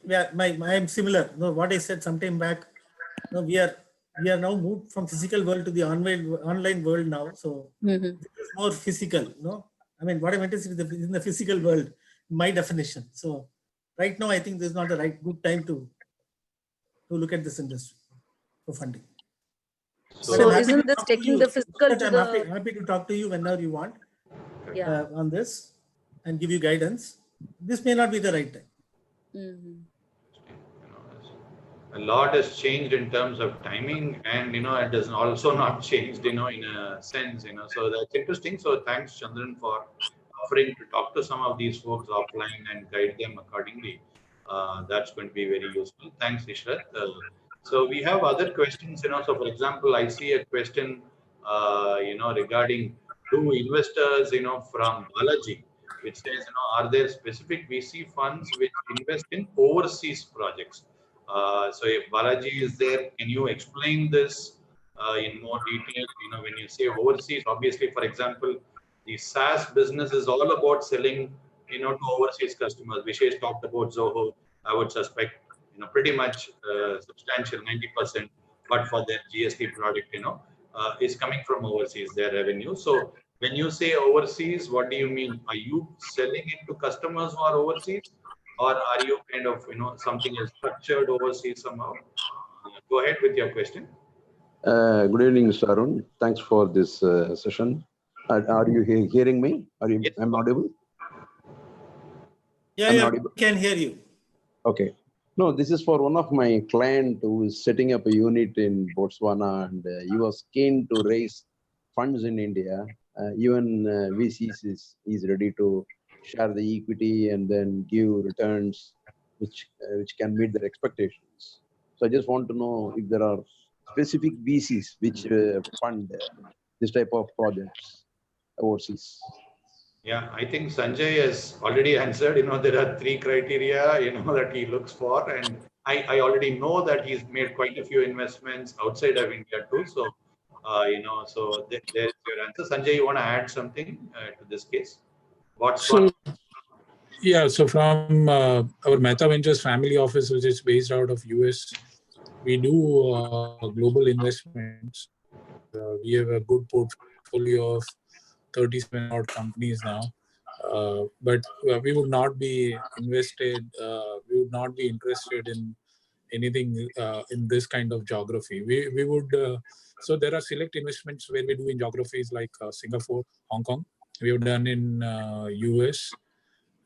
Yeah, I am similar. No, what I said sometime back. No, we are now moved from physical world to the online world now. So this is more physical. No, I mean what I meant is in the physical world, my definition. So right now, I think this is not the good time to look at this industry for funding. So, But I'm happy isn't to this talk to taking you. the physical to I'm the happy to talk to you whenever you want yeah. on this and give you guidance. This may not be the right time. a lot has changed in terms of timing, and it has also not changed in a sense, so that's interesting. So thanks, Chandran, for offering to talk to some of these folks offline and guide them accordingly. That's going to be very useful. Thanks, Ishrat. So we have other questions, so for example, I see a question regarding two investors from Balaji, which says, are there specific VC funds which invest in overseas projects? So if Balaji is there, can you explain this in more detail? When you say overseas, obviously, for example, the SaaS business is all about selling, to overseas customers. Vishesh talked about Zoho. I would suspect, pretty much substantial 90%, but for their GST product, is coming from overseas, their revenue. So when you say overseas, what do you mean? Are you selling it to customers who are overseas? Or are you kind of, something is structured overseas somehow? Go ahead with your question. Good evening, Mr. Arun. Thanks for this session. Are you hearing me? Yes. I'm audible? Yeah, audible. We can hear you. Okay. No, this is for one of my client who is setting up a unit in Botswana, and he was keen to raise funds in India. Even VCs is ready to share the equity and then give returns which can meet their expectations. So I just want to know if there are specific VCs which fund this type of projects overseas. Yeah, I think Sanjay has already answered. There are 3 criteria, that he looks for, and I already know that he's made quite a few investments outside of India too. So, so there's your answer. Sanjay, you want to add something to this case? So from our Mehta Ventures family office, which is based out of US, we do global investments. We have a good portfolio of 37 odd companies now, but we would not be interested in anything in this kind of geography. We would so there are select investments where we do in geographies like Singapore, Hong Kong. We have done in US,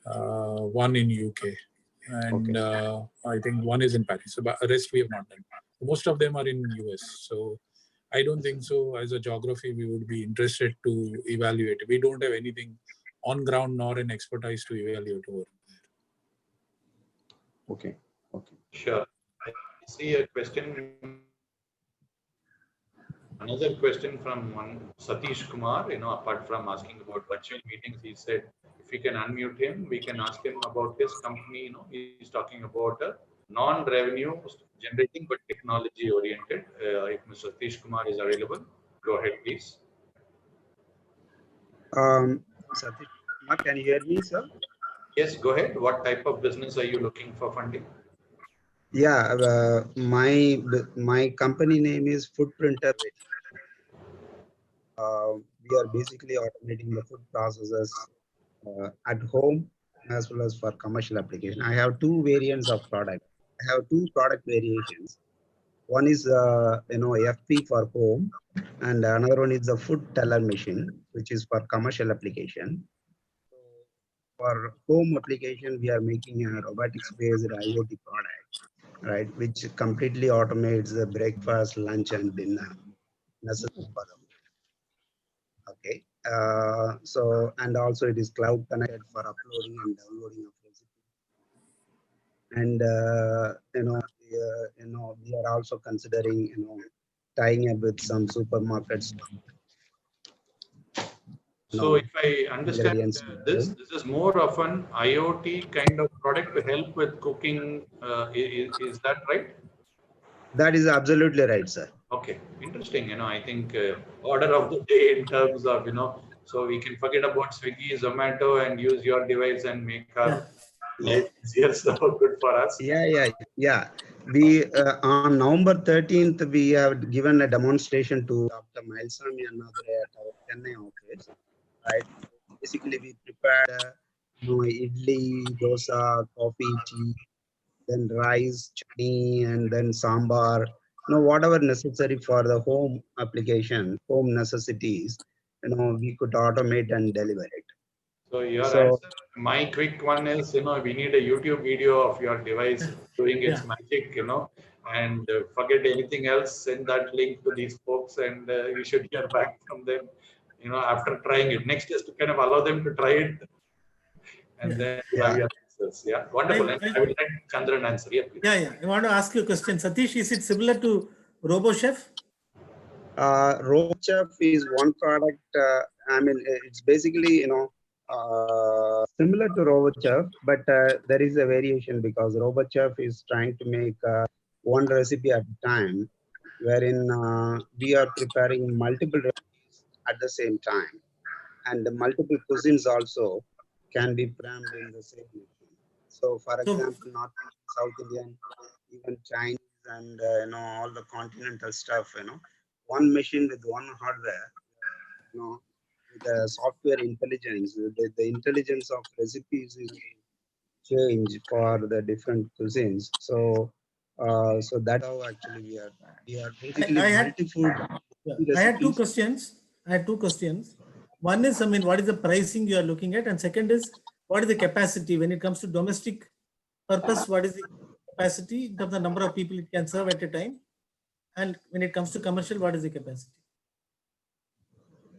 one in UK, and I think one is in Paris. So the rest we have not done. Most of them are in US. So I don't think so. As a geography, we would be interested to evaluate. We don't have anything on ground nor an expertise to evaluate over there. Okay. Okay. Sure. I see a question. Another question from one Satish Kumar, apart from asking about virtual meetings, he said, if we can unmute him, we can ask him about his company. He's talking about a non-revenue generating but technology oriented. If Mr. Satish Kumar is available, go ahead, please. Satish Kumar, can you hear me, sir? Yes, go ahead. What type of business are you looking for funding? Yeah, my company name is Footprinter. We are basically automating the food processes at home as well as for commercial application. I have two variants of product. I have two product variations. One is FP for home, and another one is the food teller machine, which is for commercial application. For home application, we are making a robotics-based IoT product, right, which completely automates the breakfast, lunch, and dinner necessary for them. Okay. So, and also it is cloud connected for uploading and downloading of recipes. And we are also considering tying up with some supermarkets. So if I understand, this is more of an IoT kind of product to help with cooking. Is that right? That is absolutely right, sir. Okay, interesting. I think order of the day in terms of, so we can forget about Swiggy, Zomato, and use your device and make our life easier. So good for us. Yeah. We on November 13th, we have given a demonstration to Dr. Milesamy and other at our Chennai office. Right. Basically, we prepared idli, dosa, coffee, tea, then rice, chutney, and then sambar. Whatever necessary for the home application, home necessities, we could automate and deliver it. So your answer, my quick one is, we need a YouTube video of your device doing its magic, and forget anything else. Send that link to these folks, and we should hear back from them, after trying it. Next is to kind of allow them to try it, and then have your answers. Yeah, wonderful. I will let Chandran answer. Yeah, please. Yeah. I want to ask you a question, Satish. Is it similar to RoboChef? RoboChef is one product. It's basically similar to RoboChef, but there is a variation because RoboChef is trying to make one recipe at a time, wherein we are preparing multiple recipes at the same time, and the multiple cuisines also can be programmed in the same machine. So, for example, North Indian, South Indian, even Chinese, and all the continental stuff. One machine with one hardware. With the software intelligence, the intelligence of recipes is change for the different cuisines. So that's how actually we are basically multi-food. I had two questions. One is, what is the pricing you are looking at? And second is, what is the capacity when it comes to domestic purpose? What is the capacity in terms of the number of people it can serve at a time? And when it comes to commercial, what is the capacity?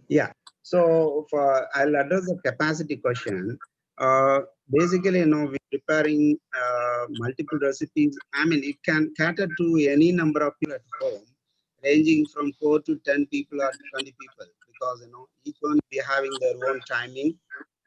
Yeah. So I'll address the capacity question. Basically, we're preparing multiple recipes. It can cater to any number of people at home, ranging from 4 to 10 people or 20 people, because each one will be having their own timing.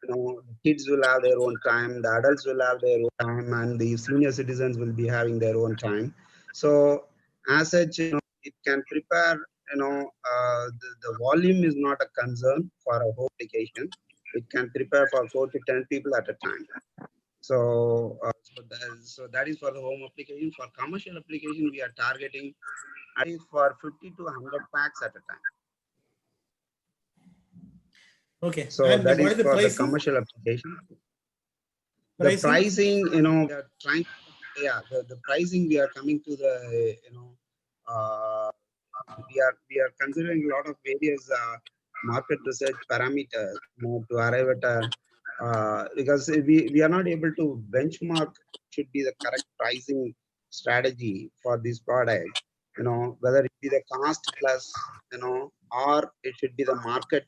The kids will have their own time, the adults will have their own time, and the senior citizens will be having their own time. So as such, it can prepare. The volume is not a concern for a whole application. It can prepare for 4 to 10 people at a time. So that is for the home application. For commercial application, we are targeting at least for 50 to 100 packs at a time. Okay. So and that is for the commercial application. The pricing, we are trying. Yeah, the pricing we are coming to the we are considering a lot of various market research parameters to arrive at because we are not able to benchmark should be the correct pricing strategy for this product. Whether be the cost plus, or it should be the market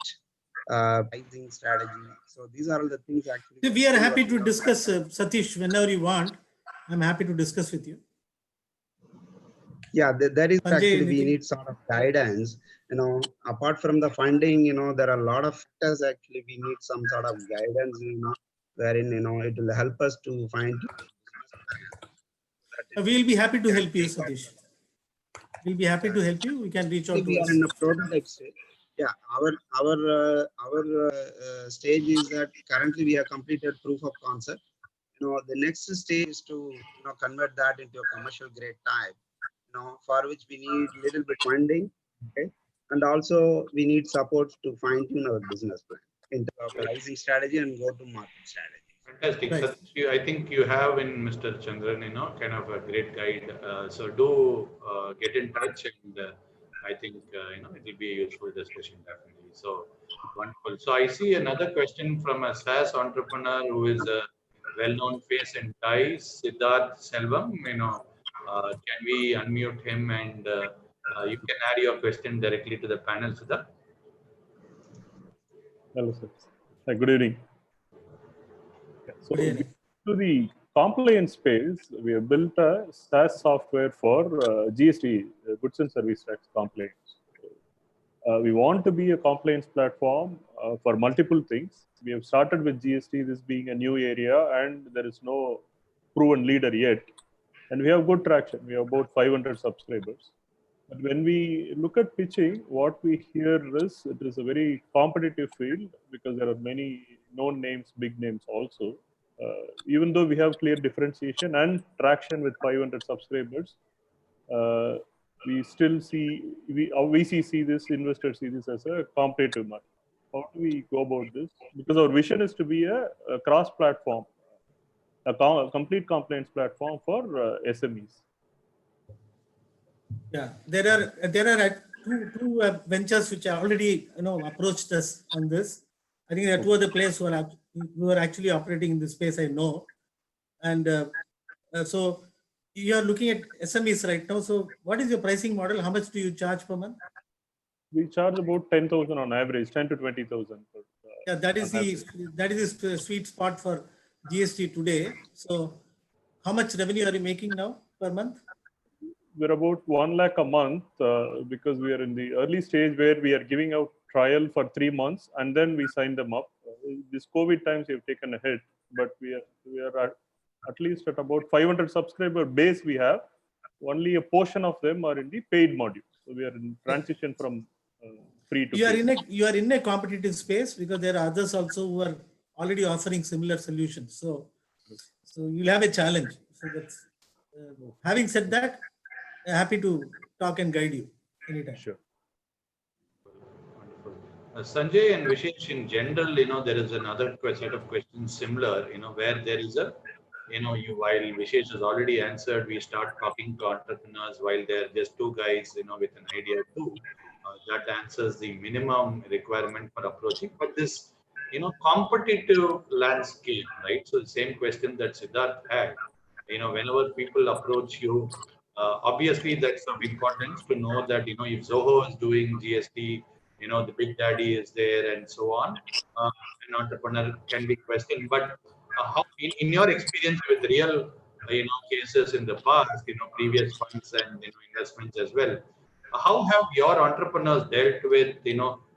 pricing strategy. So these are all the things actually. We are happy to discuss, Satish, whenever you want. I'm happy to discuss with you. Yeah, that is Sanjay, actually we anything? need sort of guidance. Apart from the funding, there are a lot of factors actually we need some sort of guidance, wherein it will help us to find. We'll be happy to help you, Satish. We'll be happy to help you. We can reach out to We us. are in a prototype stage. Yeah, our stage is that currently we have completed proof of concept. The next stage is to convert that into a commercial grade type. For which we need little bit funding, okay, and also we need support to fine tune our business plan into our pricing strategy and go to market strategy. Fantastic. Right. Satish, I think you have in Mr. Chandran, kind of a great guide. So do get in touch, and I think it will be a useful discussion definitely. So wonderful. So I see another question from a SaaS entrepreneur who is a well-known face in TIES, Siddharth Selvam. Can we unmute him, and you can add your question directly to the panel, Siddharth? Hello, sir. Hi, good evening. So Good evening. to the compliance space, we have built a SaaS software for GST, Goods and Service Tax compliance. We want to be a compliance platform for multiple things. We have started with GST, this being a new area, and there is no proven leader yet. And we have good traction. We have about 500 subscribers. But when we look at pitching, what we hear is it is a very competitive field because there are many known names, big names also. Even though we have clear differentiation and traction with 500 subscribers, we still see, VC see this, investors see this as a competitive market. How do we go about this? Because our vision is to be a cross-platform, a complete compliance platform for SMEs. Yeah, there are two ventures which are already approached us on this. I think there are two other players who are actually operating in this space. I know, and so you are looking at SMEs right now. So what is your pricing model? How much do you charge per month? We charge about 10,000 on average, 10 to 20,000. Yeah, that is the sweet spot for GST today. So how much revenue are you making now per month? We're about 1 lakh a month because we are in the early stage where we are giving out trial for 3 months and then we sign them up. This COVID times we have taken a hit, but we are at least at about 500 subscriber base we have. Only a portion of them are in the paid module. So we are in transition from free to paid. You are in a competitive space because there are others also who are already offering similar solutions. So you'll have a challenge. So that's having said that, happy to talk and guide you anytime. Sure. Wonderful. Sanjay and Vishesh, in general, there is another set of questions similar, where there is a, while Vishesh has already answered, we start talking to entrepreneurs while they're just two guys, with an idea too. That answers the minimum requirement for approaching. But this, competitive landscape, right? So the same question that Siddharth had, whenever people approach you, obviously that's of importance to know that, if Zoho is doing GST, the big daddy is there and so on, an entrepreneur can be questioned. But how, in your experience with real, cases in the past, previous funds and investments as well, how have your entrepreneurs dealt with,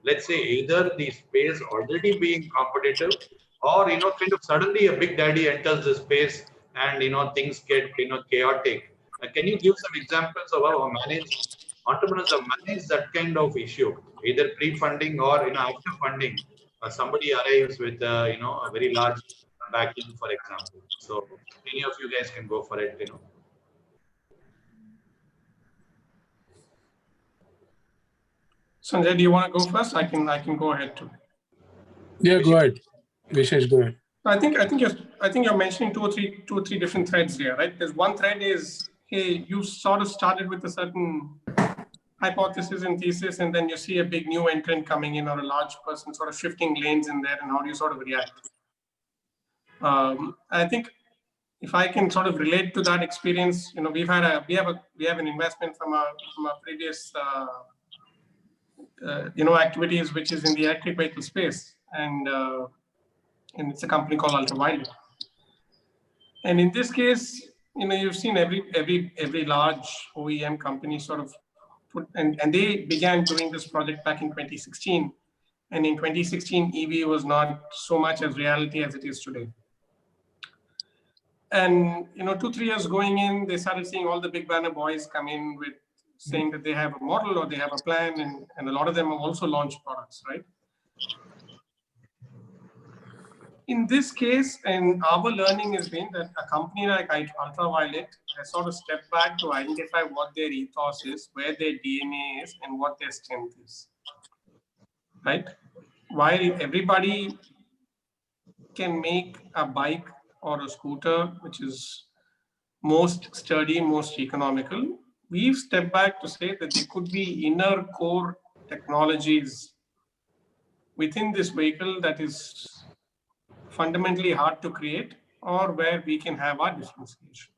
let's say either the space already being competitive or, kind of suddenly a big daddy enters the space and, things get, chaotic. Can you give some examples of how entrepreneurs have managed that kind of issue, either pre-funding or, after funding, somebody arrives with, a very large backing, for example. So any of you guys can go for it, Sanjay, do you want to go first? I can go ahead too. Yeah, go ahead. Vishesh, go ahead. I think you're mentioning two or three different threads here, right? There's one thread is, hey, you sort of started with a certain hypothesis and thesis, and then you see a big new entrant coming in or a large person sort of shifting lanes in there, and how do you sort of react? I think, if I can sort of relate to that experience, we have an investment from our previous activities, which is in the electric vehicle space, and it's a company called Ultraviolet. And in this case, you've seen every large OEM company sort of put, and they began doing this project back in 2016. And in 2016, EV was not so much as reality as it is today. And 2-3 years going in, they started seeing all the big banner boys come in with saying that they have a model or they have a plan, and a lot of them have also launched products, right? In this case, and our learning has been that a company like Ultraviolet has sort of stepped back to identify what their ethos is, where their DNA is, and what their strength is, right? While everybody can make a bike or a scooter, which is most sturdy, most economical, we've stepped back to say that there could be inner core technologies within this vehicle that is fundamentally hard to create, or where we can have our differentiation.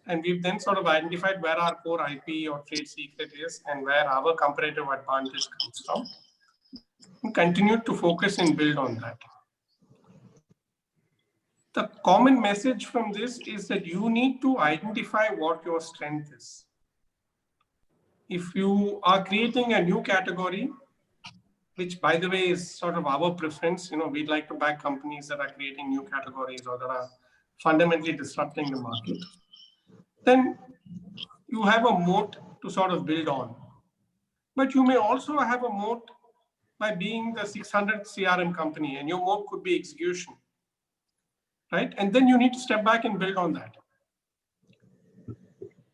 And we've then sort of identified where our core IP or trade secret is and where our comparative advantage comes from, and continue to focus and build on that. The common message from this is that you need to identify what your strength is. If you are creating a new category, which by the way is sort of our preference, we'd like to back companies that are creating new categories or that are fundamentally disrupting the market, then you have a moat to sort of build on. But you may also have a moat by being the 600th CRM company, and your moat could be execution, right? And then you need to step back and build on that.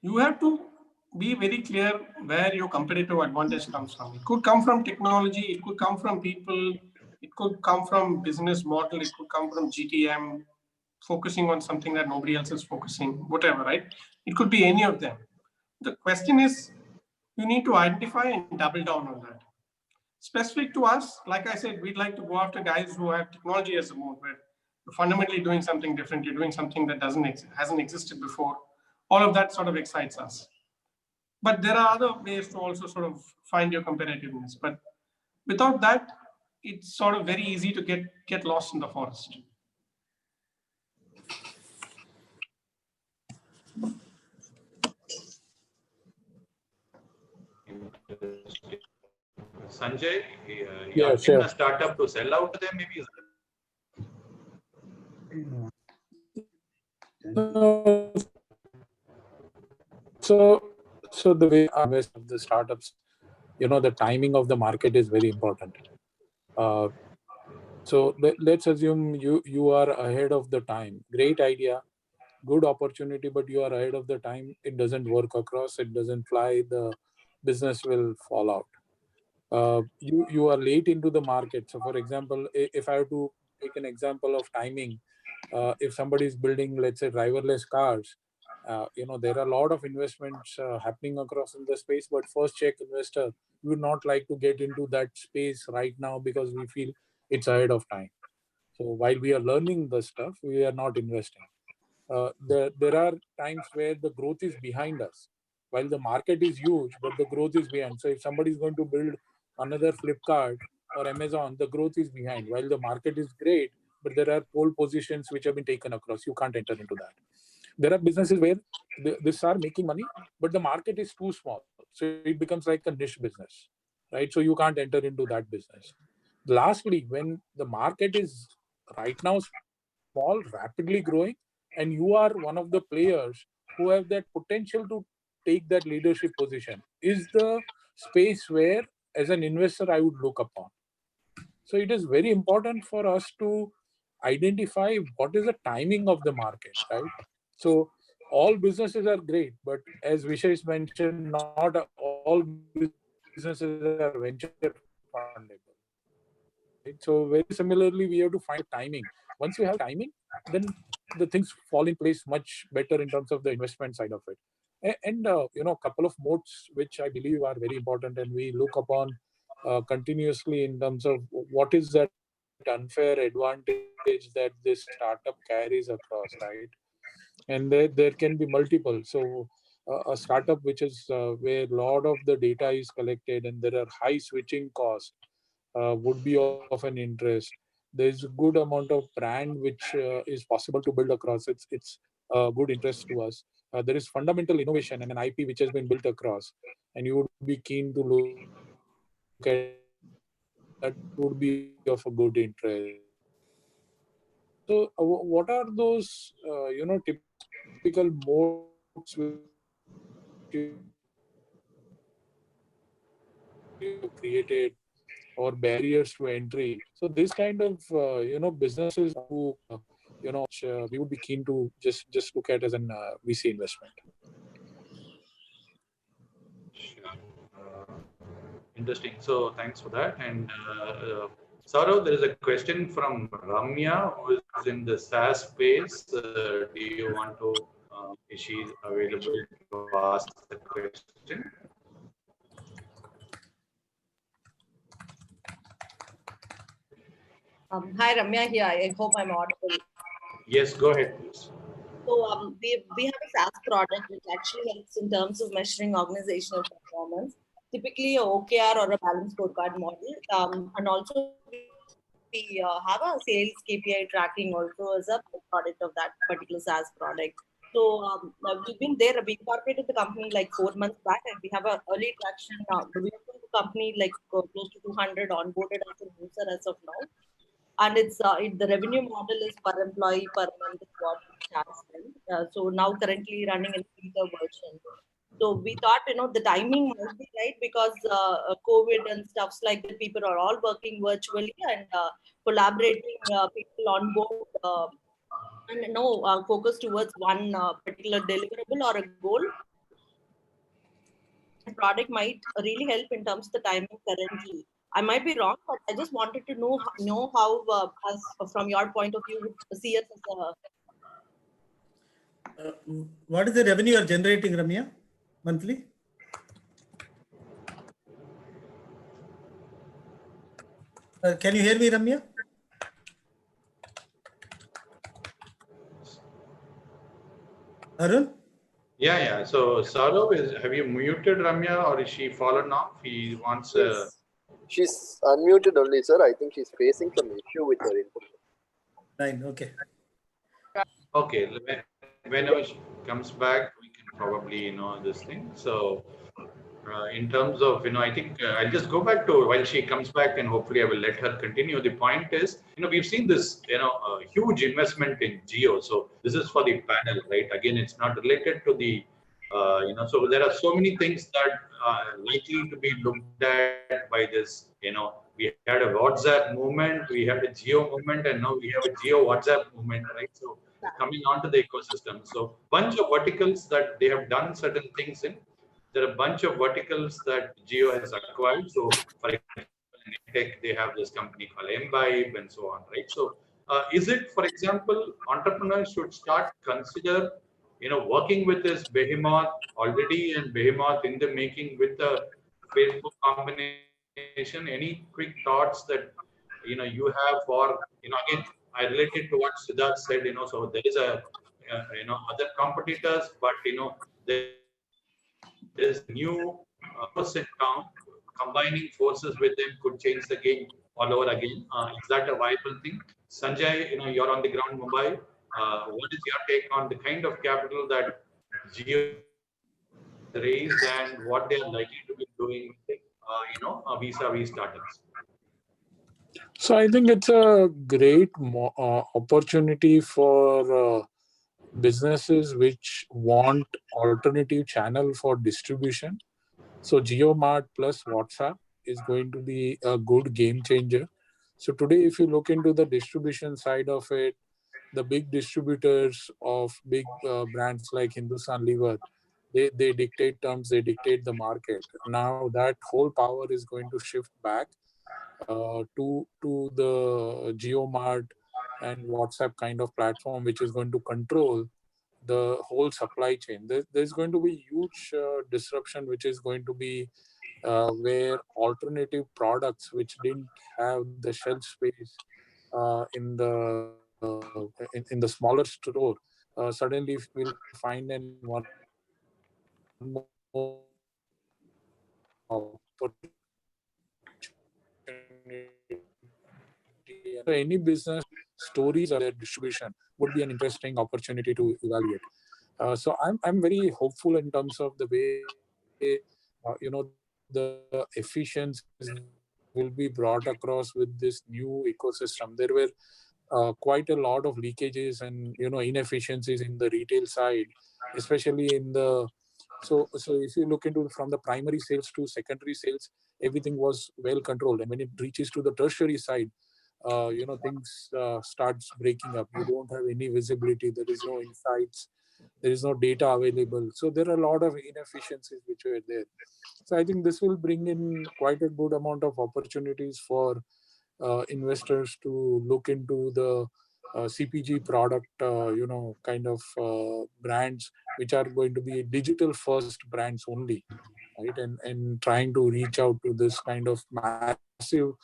You have to be very clear where your competitive advantage comes from. It could come from technology, it could come from people, it could come from business model, it could come from GTM, focusing on something that nobody else is focusing, whatever, right? It could be any of them. The question is, you need to identify and double down on that. Specific to us, like I said, we'd like to go after guys who have technology as a mode, where you're fundamentally doing something different, you're doing something that hasn't existed before. All of that sort of excites us. But there are other ways to also sort of find your competitiveness. But without that, it's sort of very easy to get lost in the forest. Sanjay, Yeah, in sure. a startup to sell out to them, maybe. So the way I invest of the startups, the timing of the market is very important. So let's assume you are ahead of the time. Great idea, good opportunity, but you are ahead of the time. It doesn't work across. It doesn't fly. The business will fall out. You are late into the market. So for example, if I have to take an example of timing, if somebody is building, let's say, driverless cars, there are a lot of investments happening across in the space, but first check investor, we would not like to get into that space right now because we feel it's ahead of time. So while we are learning the stuff, we are not investing. There are times where the growth is behind us. While the market is huge, but the growth is behind. So if somebody is going to build another Flipkart or Amazon, the growth is behind. While the market is great, but there are pole positions which have been taken across. You can't enter into that. There are businesses where these are making money, but the market is too small. So it becomes like a niche business, right? So you can't enter into that business. Lastly, when the market is right now small, rapidly growing, and you are one of the players who have that potential to take that leadership position, is the space where, as an investor, I would look upon. So it is very important for us to identify what is the timing of the market, right? So all businesses are great, but as Vishesh mentioned, not all businesses are venture fundable. Right? So very similarly, we have to find timing. Once you have timing, then the things fall in place much better in terms of the investment side of it. And a couple of modes which I believe are very important, and we look upon continuously in terms of what is that unfair advantage that this startup carries across, right? And there can be multiple. So a startup which is where a lot of the data is collected and there are high switching costs would be of an interest. There's a good amount of brand which is possible to build across. It's good interest to us. There is fundamental innovation and an IP which has been built across, and you would be keen to look at that would be of a good interest. So, what are those typical modes which you created or barriers to entry? So, this kind of businesses who we would be keen to just look at as an VC investment. Sure. Interesting. So thanks for that. And Saurav, there is a question from Ramya, who is in the SaaS space. Do you want to, is she available to ask the question? Hi, Ramya here. I hope I'm audible. Yes, go ahead, please. So we have a SaaS product which actually helps in terms of measuring organizational performance, typically a OKR or a balanced scorecard model. And also we have a sales KPI tracking also as a product of that particular SaaS product. So we've been there, we incorporated the company like 4 months back, and we have an early traction now. We have the company like close to 200 onboarded as a user as of now. And the revenue model is per employee per month is what we have. So now currently running in beta version. So we thought, the timing must be right because COVID and stuffs like that, people are all working virtually and collaborating people on board and focus towards one particular deliverable or a goal. The product might really help in terms of the timing currently. I might be wrong, but I just wanted to know how, as from your point of view, see us as a. What is the revenue you are generating, Ramya, monthly? Can you hear me, Ramya? Arun? Yeah. So Saurav, have you muted Ramya or is she fallen off? He wants She's unmuted only, sir. I think she's facing some issue with her input. Fine, okay. Okay, whenever she comes back, we can probably this thing. So in terms of I think I'll just go back to while she comes back, and hopefully I will let her continue. The point is, we've seen this huge investment in Jio. So this is for the panel, right? Again, it's not related to the so there are so many things that are likely to be looked at by this. We had a WhatsApp movement, we had a Jio movement, and now we have a Jio WhatsApp movement, right? So coming onto the ecosystem. So bunch of verticals that they have done certain things in. There are a bunch of verticals that Jio has acquired. So for example, in tech, they have this company called Imbibe and so on, right? So is it, for example, entrepreneurs should start consider working with this behemoth already and behemoth in the making with the Facebook combination? Any quick thoughts that you have for again, I related to what Siddharth said. So there is a other competitors, but there is new person town. Combining forces with them could change the game all over again. Is that a viable thing? Sanjay, you're on the ground, Mumbai. What is your take on the kind of capital that Jio raised and what they are likely to be doing, vis-a-vis startups? So I think it's a great opportunity for businesses which want alternative channel for distribution. So JioMart plus WhatsApp is going to be a good game changer. So today, if you look into the distribution side of it, the big distributors of big brands like Hindustan Lever, they dictate terms, they dictate the market. Now that whole power is going to shift back to the JioMart and WhatsApp kind of platform, which is going to control the whole supply chain. There's going to be huge disruption, which is going to be where alternative products which didn't have the shelf space in the smaller store, suddenly we'll find an one more opportunity. Any business stories or their distribution would be an interesting opportunity to evaluate. So I'm very hopeful in terms of the way the efficiencies will be brought across with this new ecosystem. There were quite a lot of leakages and inefficiencies in the retail side, especially in the so if you look into from the primary sales to secondary sales, everything was well controlled, and when it reaches to the tertiary side, things starts breaking up. You don't have any visibility. There is no insights. There is no data available. So there are a lot of inefficiencies which were there. So I think this will bring in quite a good amount of opportunities for investors to look into the CPG product, kind of brands which are going to be digital first brands only, right? And trying to reach out to this kind of massive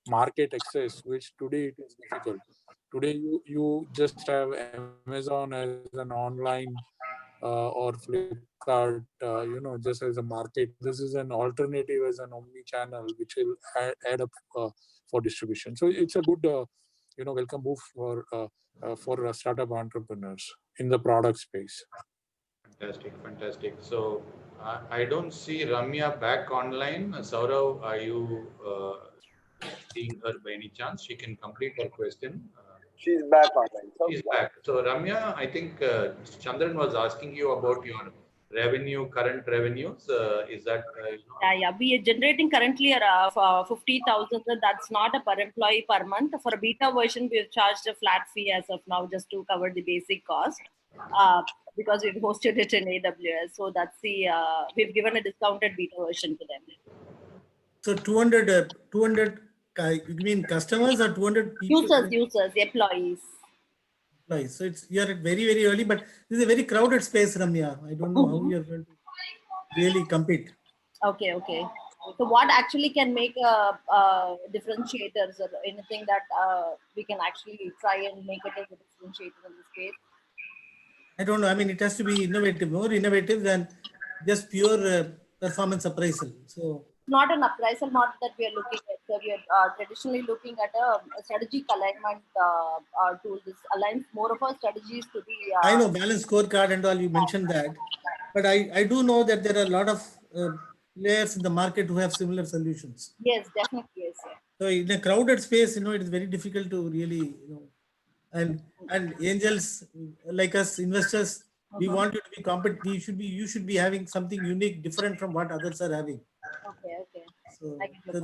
market access, which today it is difficult. Today you just have Amazon as an online or Flipkart, just as a market. This is an alternative as an omni-channel, which will add up for distribution. So it's a good, welcome move for startup entrepreneurs in the product space. Fantastic, fantastic. So I don't see Ramya back online. Saurav, are you seeing her by any chance? She can complete her question. She's back online. So, She's back. So Ramya, I think Chandran was asking you about your revenue, current revenues. Is that Yeah. We are generating currently 50,000. That's not a per employee per month. For a beta version, we've charged a flat fee as of now just to cover the basic cost. Because we've hosted it in AWS. So that's we've given a discounted beta version to them. So 200, you mean customers or 200 people? Users, employees. So you're very, very early, but this is a very crowded space, Ramya. I don't know how you're going to really compete. Okay. So what actually can make differentiators or anything that we can actually try and make it as a differentiator in this case? I don't know. I mean, it has to be innovative, more innovative than just pure performance appraisal. So not an appraisal model that we are looking at. So we are traditionally looking at a strategic alignment tool. This aligns more of our strategies to the. I know balanced scorecard and all, you mentioned that, but I do know that there are a lot of players in the market who have similar solutions. Yes, definitely. Yes, sir. So in a crowded space, it is very difficult to really, and angels like us, investors, we want you to be competent. You should be having something unique, different from what others are having. Okay. So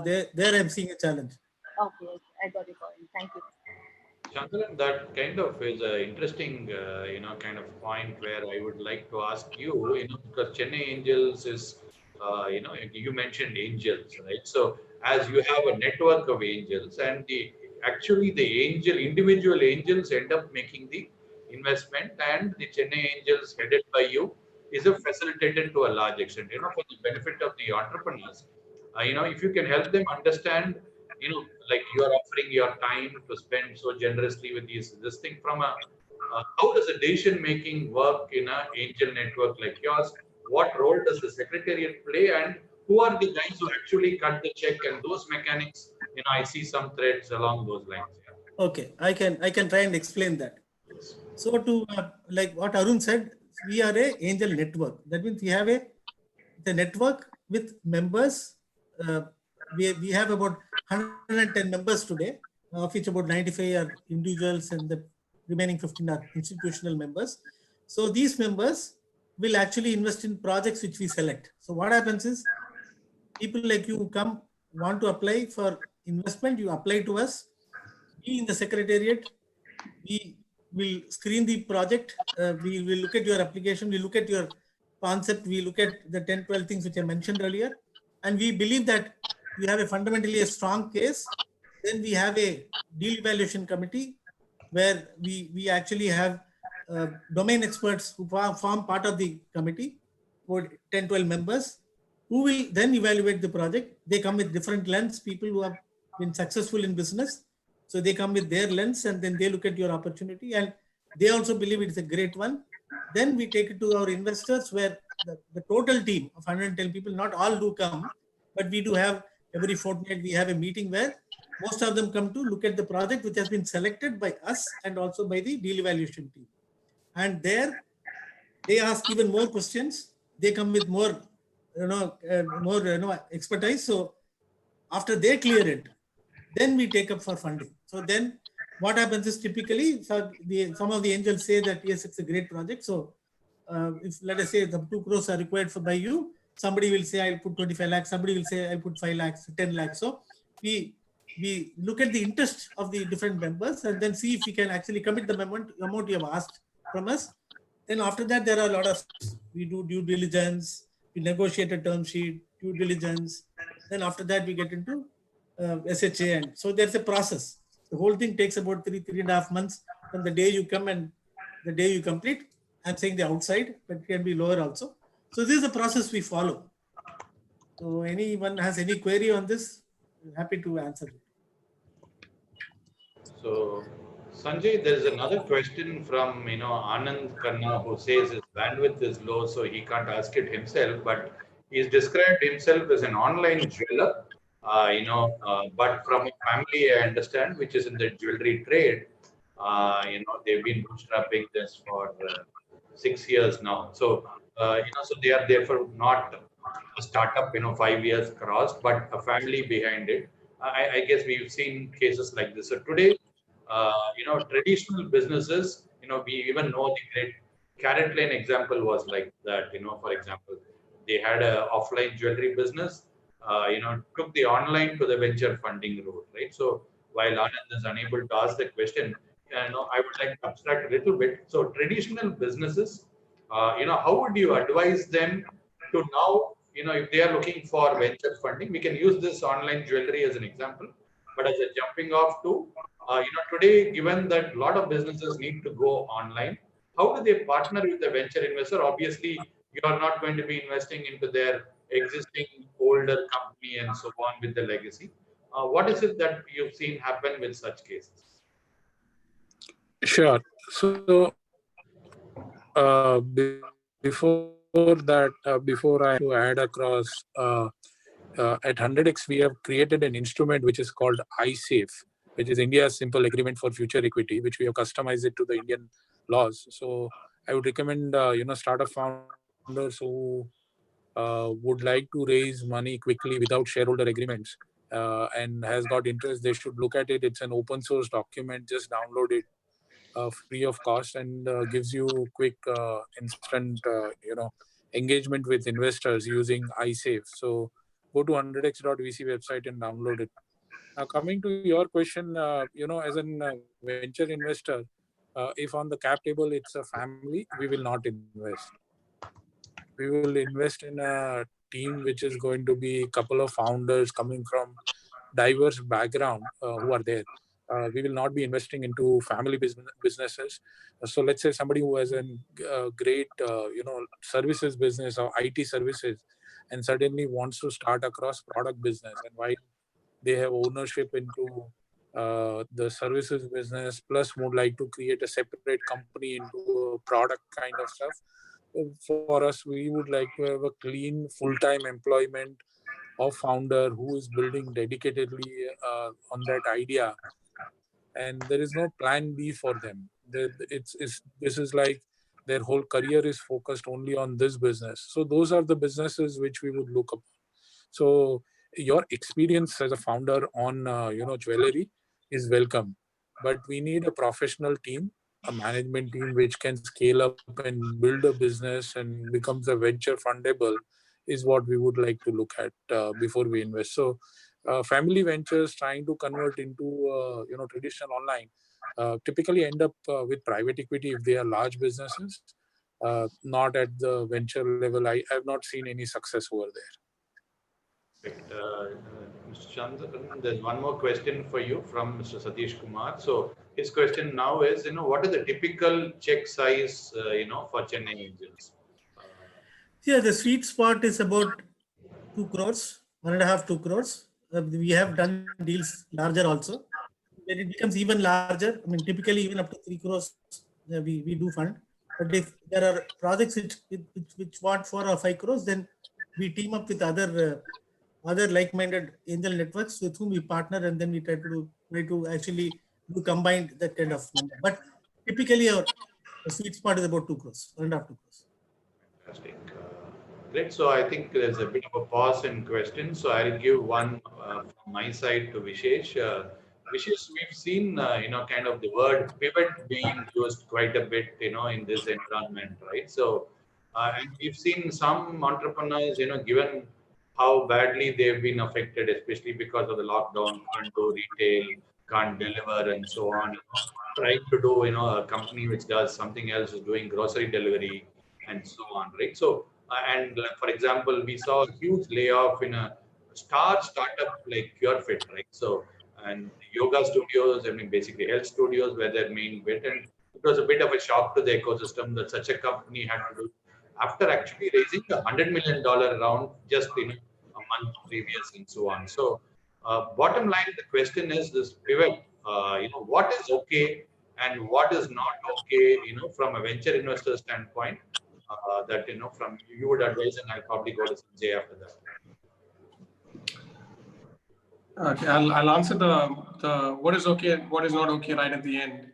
there I'm seeing a challenge. Okay, I got your point. Thank you. Chandran, that kind of is an interesting, kind of point where I would like to ask you, because Chennai Angels is, you mentioned angels, right? So as you have a network of angels, and the individual angels end up making the investment, and the Chennai Angels headed by you is a facilitated to a large extent, for the benefit of the entrepreneurs. If you can help them understand, like you are offering your time to spend so generously with this thing from how does the decision making work in an angel network like yours? What role does the secretariat play, and who are the guys who actually cut the check and those mechanics? I see some threads along those lines. Yeah. Okay, I can try and explain that. Yes. So to like what Arun said, we are a angel network. That means we have the network with members. We have about 110 members today, of which about 95 are individuals and the remaining 15 are institutional members. So these members will actually invest in projects which we select. So what happens is people like you want to apply for investment, you apply to us. We in the secretariat, we will screen the project. We will look at your application. We look at your concept. We look at the 10, 12 things which I mentioned earlier. And we believe that you have fundamentally a strong case. Then we have a deal evaluation committee where we actually have domain experts who form part of the committee, for 10, 12 members, who will then evaluate the project. They come with different lens, people who have been successful in business. So they come with their lens and then they look at your opportunity and they also believe it's a great one. Then we take it to our investors where the total team of 110 people, not all do come, but we do have every fortnight, we have a meeting where most of them come to look at the project which has been selected by us and also by the deal evaluation team. And there they ask even more questions. They come with more, expertise. So after they clear it, then we take up for funding. So then what happens is typically, some of the angels say that yes, it's a great project. So if let us say the 2 crores are required by you, somebody will say I'll put 25 lakhs, somebody will say I'll put 5 lakhs, 10 lakhs. So we look at the interest of the different members and then see if we can actually commit the amount you have asked from us. Then after that, there are a lot of, we do due diligence, we negotiate a term sheet, due diligence. Then after that, we get into SHA. And so there's a process. The whole thing takes about 3.5 months from the day you come and the day you complete. I'm saying the outside, but it can be lower also. So this is the process we follow. So anyone has any query on this, I'm happy to answer it. So Sanjay, there's another question from Anand Khanna, who says his bandwidth is low, so he can't ask it himself. But he's described himself as an online jeweler, but from a family, I understand, which is in the jewelry trade. They've been bootstrapping this for 6 years now. So so they are therefore not a startup, 5 years crossed, but a family behind it. I guess we've seen cases like this. So today, traditional businesses, we even know the great CaratLane example was like that. For example, they had an offline jewelry business, took the online to the venture funding route, right? So while Anand is unable to ask the question, I would like to abstract a little bit. So traditional businesses, how would you advise them to now, if they are looking for venture funding, we can use this online jewelry as an example, but as a jumping off to, today, given that a lot of businesses need to go online, how do they partner with the venture investor? Obviously, you are not going to be investing into their existing older company and so on with the legacy. What is it that you've seen happen with such cases? Sure. So before that, before I add across, at 100x, we have created an instrument which is called iSafe, which is India's simple agreement for future equity, which we have customized it to the Indian laws. So I would recommend, startup founders who would like to raise money quickly without shareholder agreements and has got interest, they should look at it. It's an open source document. Just download it free of cost and gives you quick, instant, engagement with investors using iSafe. So go to 100x.vc website and download it. Now, coming to your question, as a venture investor, if on the cap table it's a family, we will not invest. We will invest in a team which is going to be a couple of founders coming from diverse background who are there. We will not be investing into family businesses. So let's say somebody who has a great, services business or IT services, and suddenly wants to start across product business, and while they have ownership into the services business, plus would like to create a separate company into a product kind of stuff. For us, we would like to have a clean full-time employment of founder who is building dedicatedly on that idea, and there is no plan B for them. This is like their whole career is focused only on this business. So those are the businesses which we would look up. So your experience as a founder on jewelry is welcome, but we need a professional team, a management team which can scale up and build a business and becomes a venture fundable, is what we would like to look at before we invest. So family ventures trying to convert into traditional online typically end up with private equity if they are large businesses, not at the venture level. I have not seen any success over there. Mr. Chandran, there's one more question for you from Mr. Satish Kumar. So his question now is, what is the typical check size, for Chennai Angels? Yeah, the sweet spot is about 2 crores, 1.5, 2 crores. We have done deals larger also. when it becomes even larger, I mean, typically even up to 3 crores, we do fund. But if there are projects which want 4 or 5 crores, then we team up with other like-minded angel networks with whom we partner, and then we try to actually do combined that kind of number. But typically our sweet spot is about 2 crores, 1.5 crores. Fantastic. Great. So I think there's a bit of a pause in questions. So I'll give one from my side to Vishesh. Vishesh, we've seen, kind of the word pivot being used quite a bit, in this environment, right? So, and we've seen some entrepreneurs, given how badly they've been affected, especially because of the lockdown, can't do retail, can't deliver, and so on. Trying to do, a company which does something else is doing grocery delivery and so on, right? So, and for example, we saw a huge layoff in a startup like CureFit, right? So, and yoga studios, I mean, basically health studios were their main bit, and it was a bit of a shock to the ecosystem that such a company had to do after actually raising $100 million round just a month previous and so on. So, bottom line, the question is this pivot. What is okay and what is not okay. From a venture investor standpoint, that from you would advise, and I'll probably go to Sanjay after that. Okay, I'll answer the what is okay and what is not okay right at the end.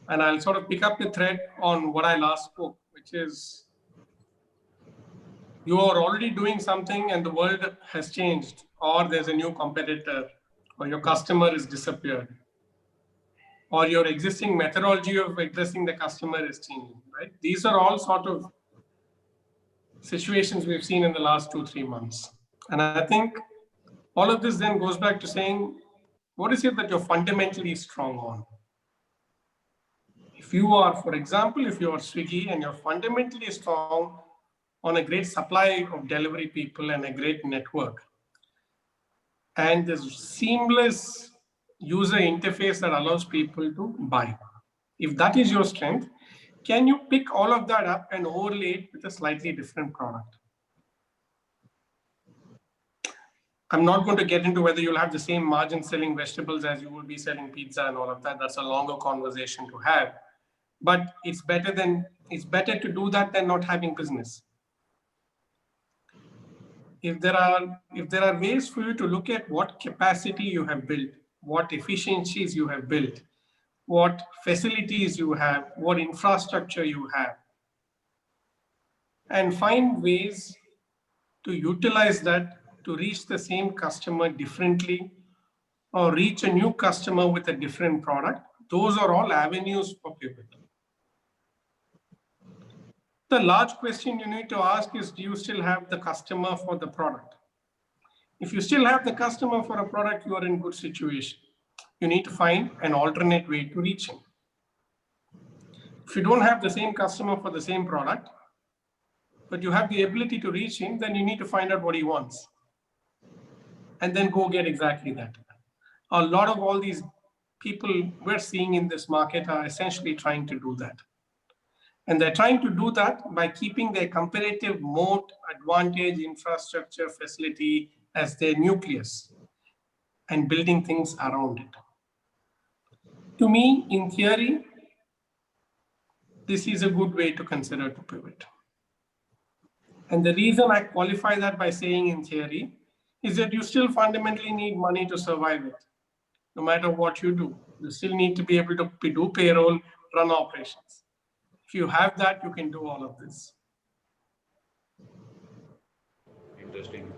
And I'll sort of pick up the thread on what I last spoke, which is you are already doing something and the world has changed, or there's a new competitor, or your customer has disappeared, or your existing methodology of addressing the customer is changing, right? These are all sort of situations we've seen in the last 2-3 months. And I think all of this then goes back to saying, what is it that you're fundamentally strong on? If you are, for example, if you are Swiggy and you're fundamentally strong on a great supply of delivery people and a great network, and this seamless user interface that allows people to buy, if that is your strength, can you pick all of that up and overlay it with a slightly different product? I'm not going to get into whether you'll have the same margin selling vegetables as you will be selling pizza and all of that. That's a longer conversation to have. But it's better to do that than not having business. If there are ways for you to look at what capacity you have built, what efficiencies you have built, what facilities you have, what infrastructure you have, and find ways to utilize that to reach the same customer differently or reach a new customer with a different product, those are all avenues for pivot. The large question you need to ask is, do you still have the customer for the product? If you still have the customer for a product, you are in good situation. You need to find an alternate way to reach him. If you don't have the same customer for the same product, but you have the ability to reach him, then you need to find out what he wants. And then go get exactly that. A lot of all these people we're seeing in this market are essentially trying to do that. And they're trying to do that by keeping their competitive moat, advantage, infrastructure, facility as their nucleus and building things around it. To me, in theory, this is a good way to consider to pivot. And the reason I qualify that by saying in theory is that you still fundamentally need money to survive it. No matter what you do, you still need to be able to do payroll, run operations. If you have that, you can do all of this. Interesting.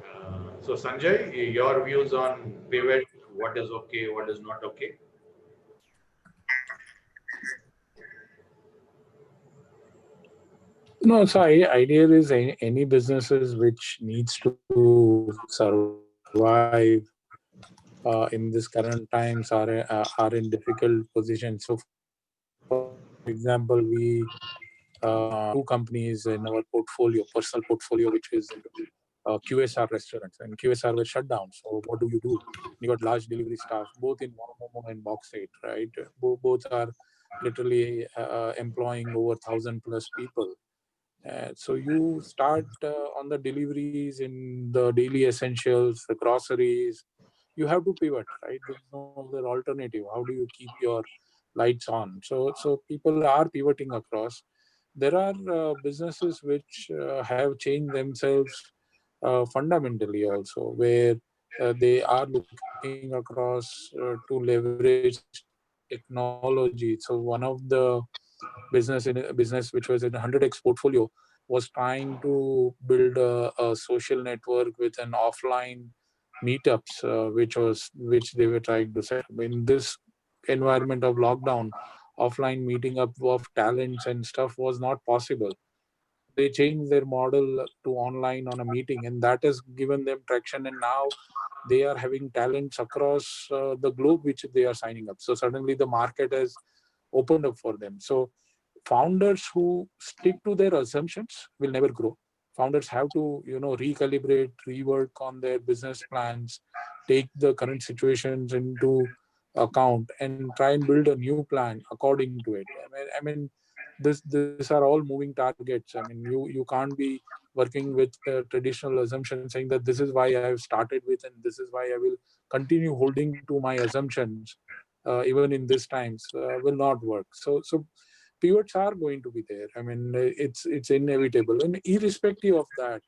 So Sanjay, your views on pivot, what is okay, what is not okay? No, so idea is any businesses which needs to survive in this current times are in difficult positions. So, for example, we 2 companies in our portfolio, personal portfolio, which is QSR restaurants, and QSR were shut down. So what do? You got large delivery staff, both in Momo and Boxite, right? Both are literally employing over 1,000+ people. So you start on the deliveries in the daily essentials, the groceries, you have to pivot, right? There's no other alternative. How do you keep your lights on? So people are pivoting across. There are businesses which have changed themselves fundamentally also, where they are looking across to leverage technology. So one of the business which was in 100x portfolio was trying to build a social network with an offline meetups, which they were trying to set in this environment of lockdown. Offline meeting up of talents and stuff was not possible. They changed their model to online on a meeting, and that has given them traction, and now they are having talents across the globe which they are signing up. So suddenly the market has opened up for them. So founders who stick to their assumptions will never grow. Founders have to, recalibrate, rework on their business plans, take the current situations into account, and try and build a new plan according to it. I mean, these are all moving targets. I mean, you can't be working with traditional assumptions, saying that this is why I have started with, and this is why I will continue holding to my assumptions, even in these times, will not work. So pivots are going to be there. I mean, it's inevitable, and irrespective of that,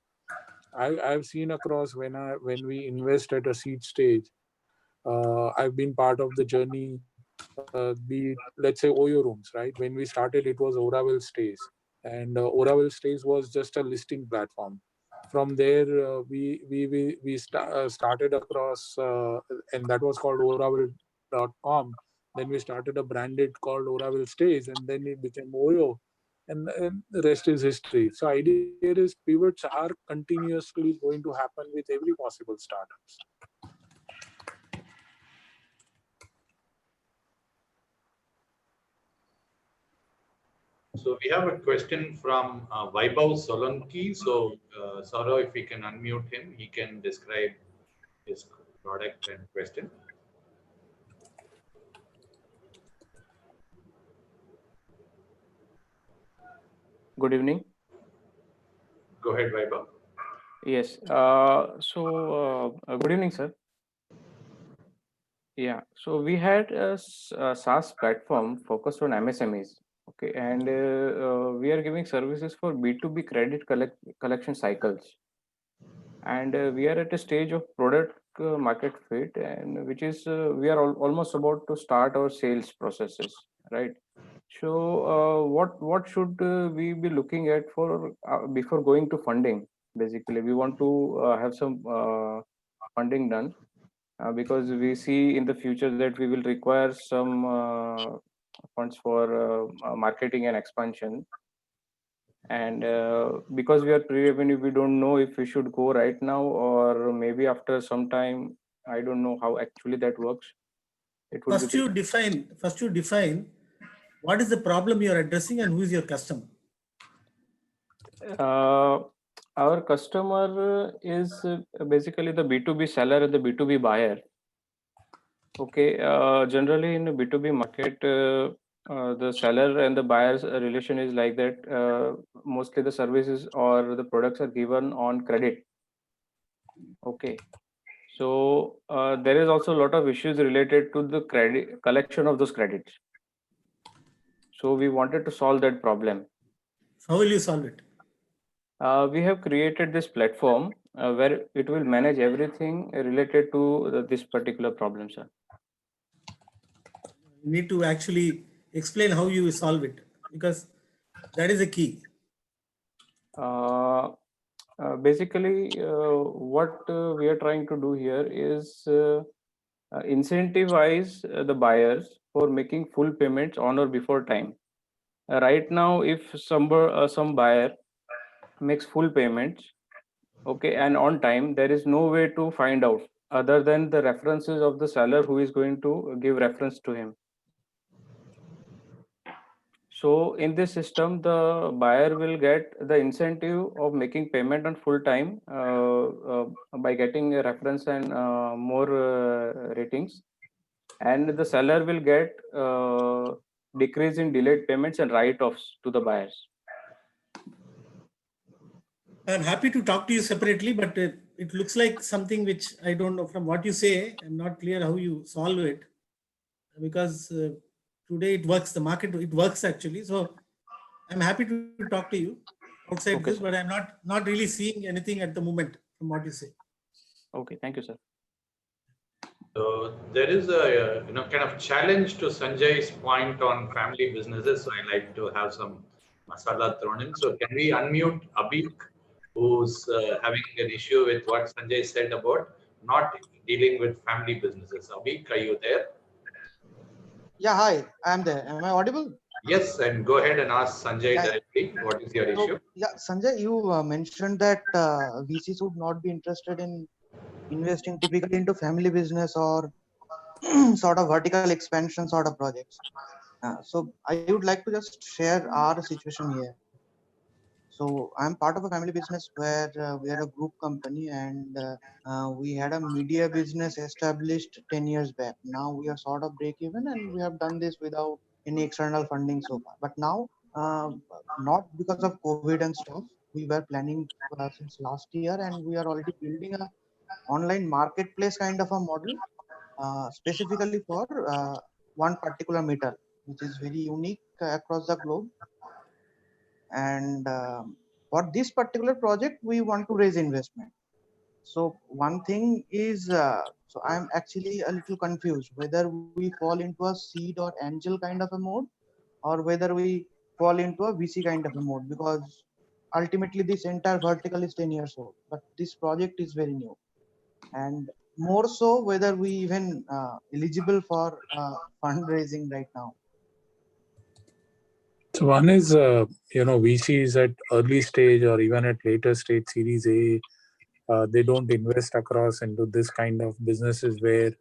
I've seen across when we invest at a seed stage. I've been part of the journey. Be it, let's say, Oyo Rooms, right? When we started, it was Oravel Stays, and Oravel Stays was just a listing platform. From there, we started across, and that was called Oravel.com. Then we started a branded called Oravel Stays, and then it became Oyo, and the rest is history. So idea is pivots are continuously going to happen with every possible startups. So we have a question from Vaibhav Solanki. So Saurav, if we can unmute him, he can describe his product and question. Good evening. Go ahead, Vaibhav. Yes. Good evening, sir. Yeah. So we had a SaaS platform focused on MSMEs. Okay, and we are giving services for B2B credit collection cycles, and we are at a stage of product market fit, and which is we are almost about to start our sales processes, right? So what should we be looking at for before going to funding? Basically, we want to have some funding done because we see in the future that we will require some funds for marketing and expansion. And because we are pre-revenue, we don't know if we should go right now or maybe after some time. I don't know how actually that works. It would First you define what is the problem you are addressing and who is your customer. Our customer is basically the B2B seller and the B2B buyer. Okay, generally in the B2B market, the seller and the buyer's relation is like that. Mostly the services or the products are given on credit. Okay, so there is also a lot of issues related to the credit collection of those credits. So we wanted to solve that problem. How will you solve it? We have created this platform where it will manage everything related to this particular problem, sir. You need to actually explain how you solve it, because that is the key. Basically, what we are trying to do here is incentivize the buyers for making full payments on or before time. Right now, if some buyer makes full payments, okay, and on time, there is no way to find out other than the references of the seller who is going to give reference to him. So in this system, the buyer will get the incentive of making payment on full time by getting a reference and more ratings, and the seller will get decrease in delayed payments and write-offs to the buyers. I'm happy to talk to you separately, but it looks like something which I don't know from what you say. I'm not clear how you solve it, because today it works. The market, it works actually. So I'm happy to talk to you outside Okay, this, sir. but I'm not really seeing anything at the moment from what you say. Okay, thank you, sir. So there is a kind of challenge to Sanjay's point on family businesses. So I like to have some masala thrown in. So can we unmute Abhik, who's having an issue with what Sanjay said about not dealing with family businesses? Abhik, are you there? Yeah, hi, I'm there. Am I audible? Yes, and go ahead and ask Sanjay Yeah. directly. What is your So, issue? yeah, Sanjay, you mentioned that VCs would not be interested in investing typically into family business or sort of vertical expansion sort of projects. So I would like to just share our situation here. So I'm part of a family business where we are a group company, and we had a media business established 10 years back. Now we are sort of break even, and we have done this without any external funding so far. But now, not because of COVID and stuff, we were planning since last year, and we are already building a online marketplace kind of a model specifically for one particular metal, which is very unique across the globe. And for this particular project, we want to raise investment. So one thing is, so I'm actually a little confused whether we fall into a seed or angel kind of a mode, or whether we fall into a VC kind of a mode, because ultimately this entire vertical is 10 years old, but this project is very new. And more so whether we even eligible for fundraising right now. So one is, VCs at early stage or even at later stage, Series A, they don't invest across into this kind of businesses where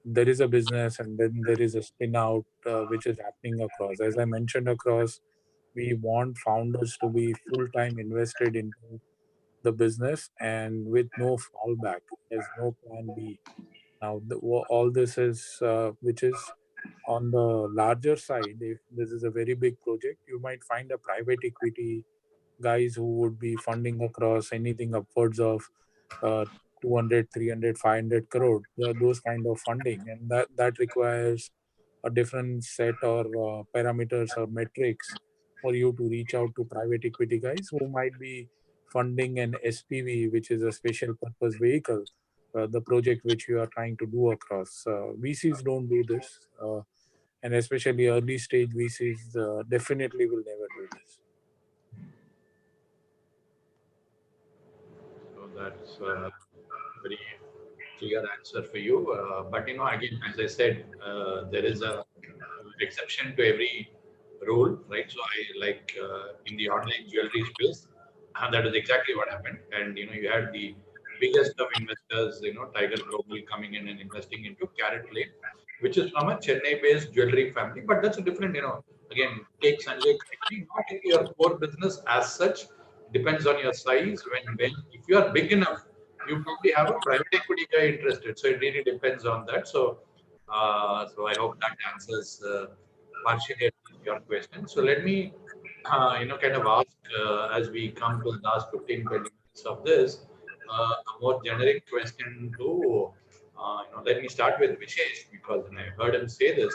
there is a business and then there is a spin out which is happening across. As I mentioned across, we want founders to be full-time invested into the business and with no fallback. There's no plan B. Now, all this is, which is on the larger side, if this is a very big project, you might find a private equity guys who would be funding across anything upwards of 200, 300, 500 crore, those kind of funding. And that requires a different set or parameters or metrics for you to reach out to private equity guys who might be funding an SPV, which is a special purpose vehicle, the project which you are trying to do across. VCs don't do this. And especially early stage VCs definitely will never do this. So that's a very clear answer for you. But again, as I said, there is a exception to every rule, right? So I like in the online jewelry space, that is exactly what happened. And you had the biggest of investors, Tiger Global coming in and investing into CaratLane, which is from a Chennai-based jewelry family. But that's a different, again, take Sanjay correctly, not into your core business as such. Depends on your size. When if you are big enough, you probably have a private equity guy interested. So it really depends on that. So I hope that answers partially your question. So let me, kind of ask as we come to the last 15, 20 minutes of this, a more generic question to, let me start with Vishesh, because when I heard him say this,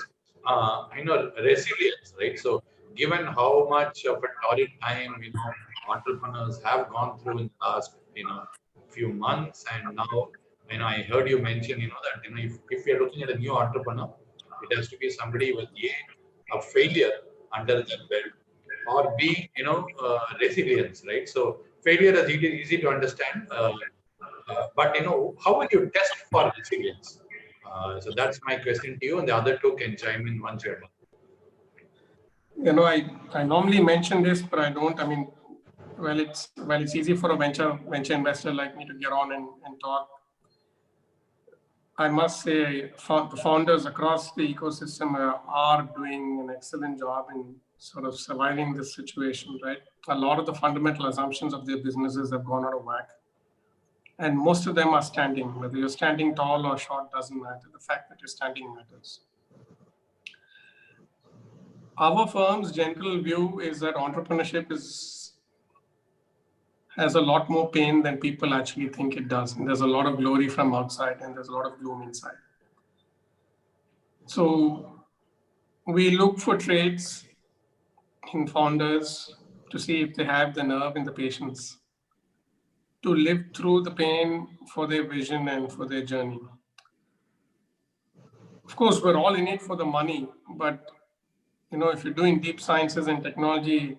resilience, right? So given how much of a torrid time, entrepreneurs have gone through in the last, few months, and now, I heard you mention, that, if you're looking at a new entrepreneur, it has to be somebody with a failure under their belt, or B, resilience, right? So failure is easy to understand, but how will you test for resilience? So that's my question to you, and the other two can chime in once you're done. I normally mention this, but I don't. I mean, it's easy for a venture investor like me to get on and talk. I must say, the founders across the ecosystem are doing an excellent job in sort of surviving this situation, right? A lot of the fundamental assumptions of their businesses have gone out of whack. And most of them are standing. Whether you're standing tall or short doesn't matter. The fact that you're standing matters. Our firm's general view is that entrepreneurship has a lot more pain than people actually think it does. And there's a lot of glory from outside and there's a lot of gloom inside. So we look for traits in founders to see if they have the nerve and the patience to live through the pain for their vision and for their journey. Of course, we're all in it for the money, but if you're doing deep sciences and technology,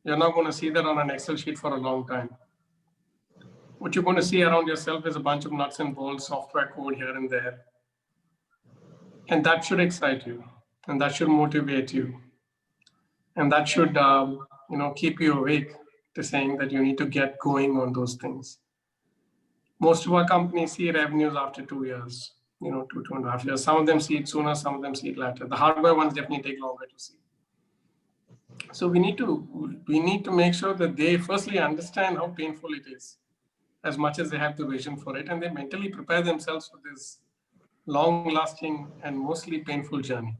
you're not going to see that on an Excel sheet for a long time. What you're going to see around yourself is a bunch of nuts and bolts software code here and there. And that should excite you, and that should motivate you. And that should, keep you awake to saying that you need to get going on those things. Most of our companies see revenues after 2 years, 2.5 years. Some of them see it sooner, some of them see it later. The hardware ones definitely take longer to see. So we need to make sure that they firstly understand how painful it is, as much as they have the vision for it, and they mentally prepare themselves for this long-lasting and mostly painful journey.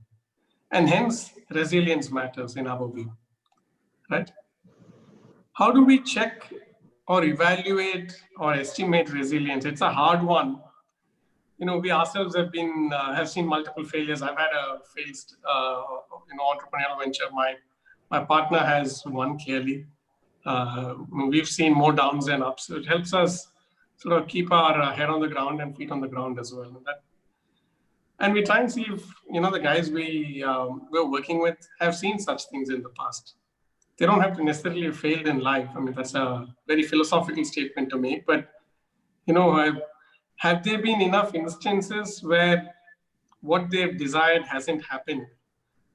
And hence, resilience matters in our view, right? How do we check or evaluate or estimate resilience? It's a hard one. We ourselves have seen multiple failures. I've had a failed, entrepreneurial venture. My partner has one clearly. We've seen more downs than ups. So it helps us sort of keep our head on the ground and feet on the ground as well. And we try and see if, the guys we're working with have seen such things in the past. They don't have to necessarily have failed in life. I mean, that's a very philosophical statement to make, but, have there been enough instances where what they've desired hasn't happened?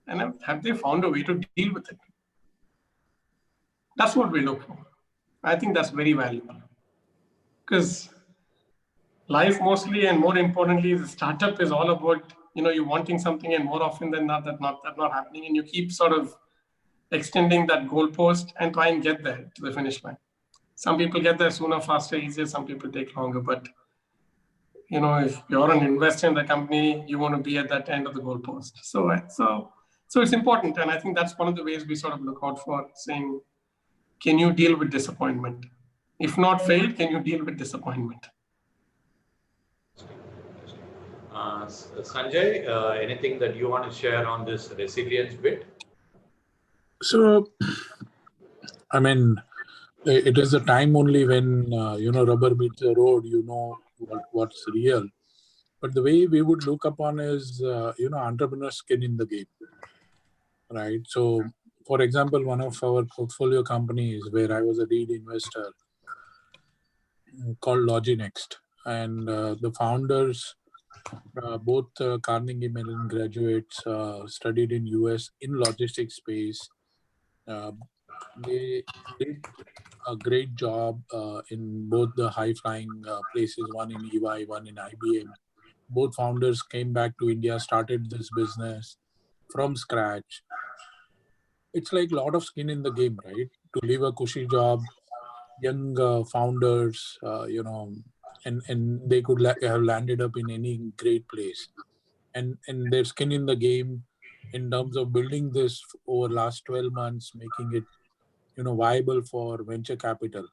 And have they found a way to deal with it? That's what we look for. I think that's very valuable. Because life mostly, and more importantly, the startup is all about, you wanting something, and more often than not, that's not happening. And you keep sort of extending that goalpost and try and get there to the finish line. Some people get there sooner, faster, easier. Some people take longer. But, if you're an investor in the company, you want to be at that end of the goalpost. So it's important. And I think that's one of the ways we sort of look out for, saying, can you deal with disappointment? If not failed, can you deal with disappointment? Sanjay, anything that you want to share on this resilience bit? So, I mean, it is the time only when, rubber meets the road, what's real. But the way we would look upon is, entrepreneur skin in the game, right? So, for example, one of our portfolio companies where I was a lead investor called Loginext, and the founders, both Carnegie Mellon graduates, studied in US in logistics space. They did a great job in both the high-flying places, one in EY, one in IBM. Both founders came back to India, started this business from scratch. It's like a lot of skin in the game, right? To leave a cushy job, young founders, and they could have landed up in any great place. And their skin in the game in terms of building this over last 12 months, making it, viable for venture capital.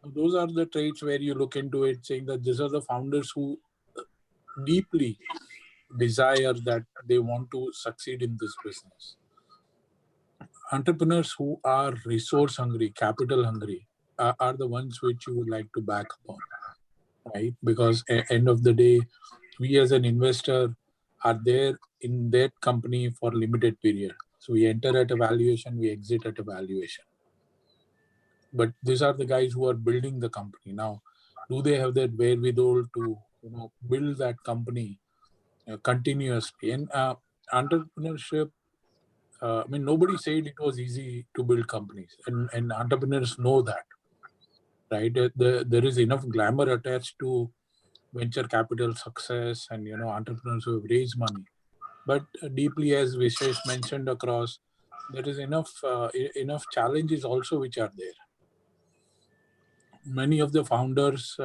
Those are the traits where you look into it, saying that these are the founders who deeply desire that they want to succeed in this business. Entrepreneurs who are resource hungry, capital hungry, are the ones which you would like to back upon, right? Because at the end of the day, we as an investor are there in that company for a limited period. So we enter at a valuation, we exit at a valuation. But these are the guys who are building the company. Now, do they have that wherewithal to build that company continuously? And entrepreneurship, nobody said it was easy to build companies, and entrepreneurs know that, right? There is enough glamour attached to venture capital success and entrepreneurs who have raised money. But deeply, as Vishesh mentioned across, there is enough challenges also which are there. Many of the founders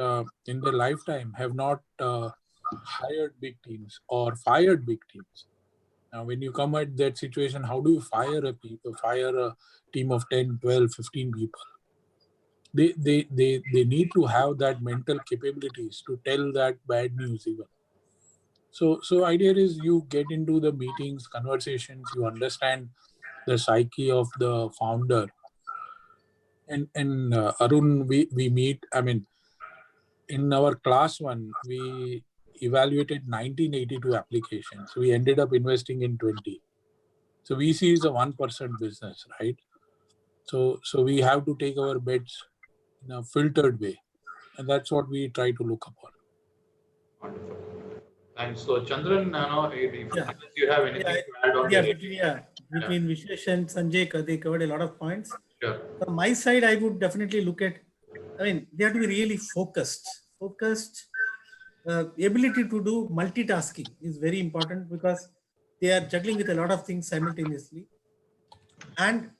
in their lifetime have not hired big teams or fired big teams. Now, when you come at that situation, how do you fire a team of 10, 12, 15 people? they need to have that mental capabilities to tell that bad news even. So idea is you get into the meetings, conversations, you understand the psyche of the founder. And Arun, we meet, I mean, in our class one, we evaluated 1982 applications. We ended up investing in 20. So VC is a 1% business, right? So we have to take our bets in a filtered way. And that's what we try to look upon. Wonderful. Thanks. So Chandran, if you have anything to add on between Vishesh and Sanjay, they covered a lot of points. Sure. From my side, I would definitely look at, I mean, they have to be really focused. Ability to do multitasking is very important because they are juggling with a lot of things simultaneously. And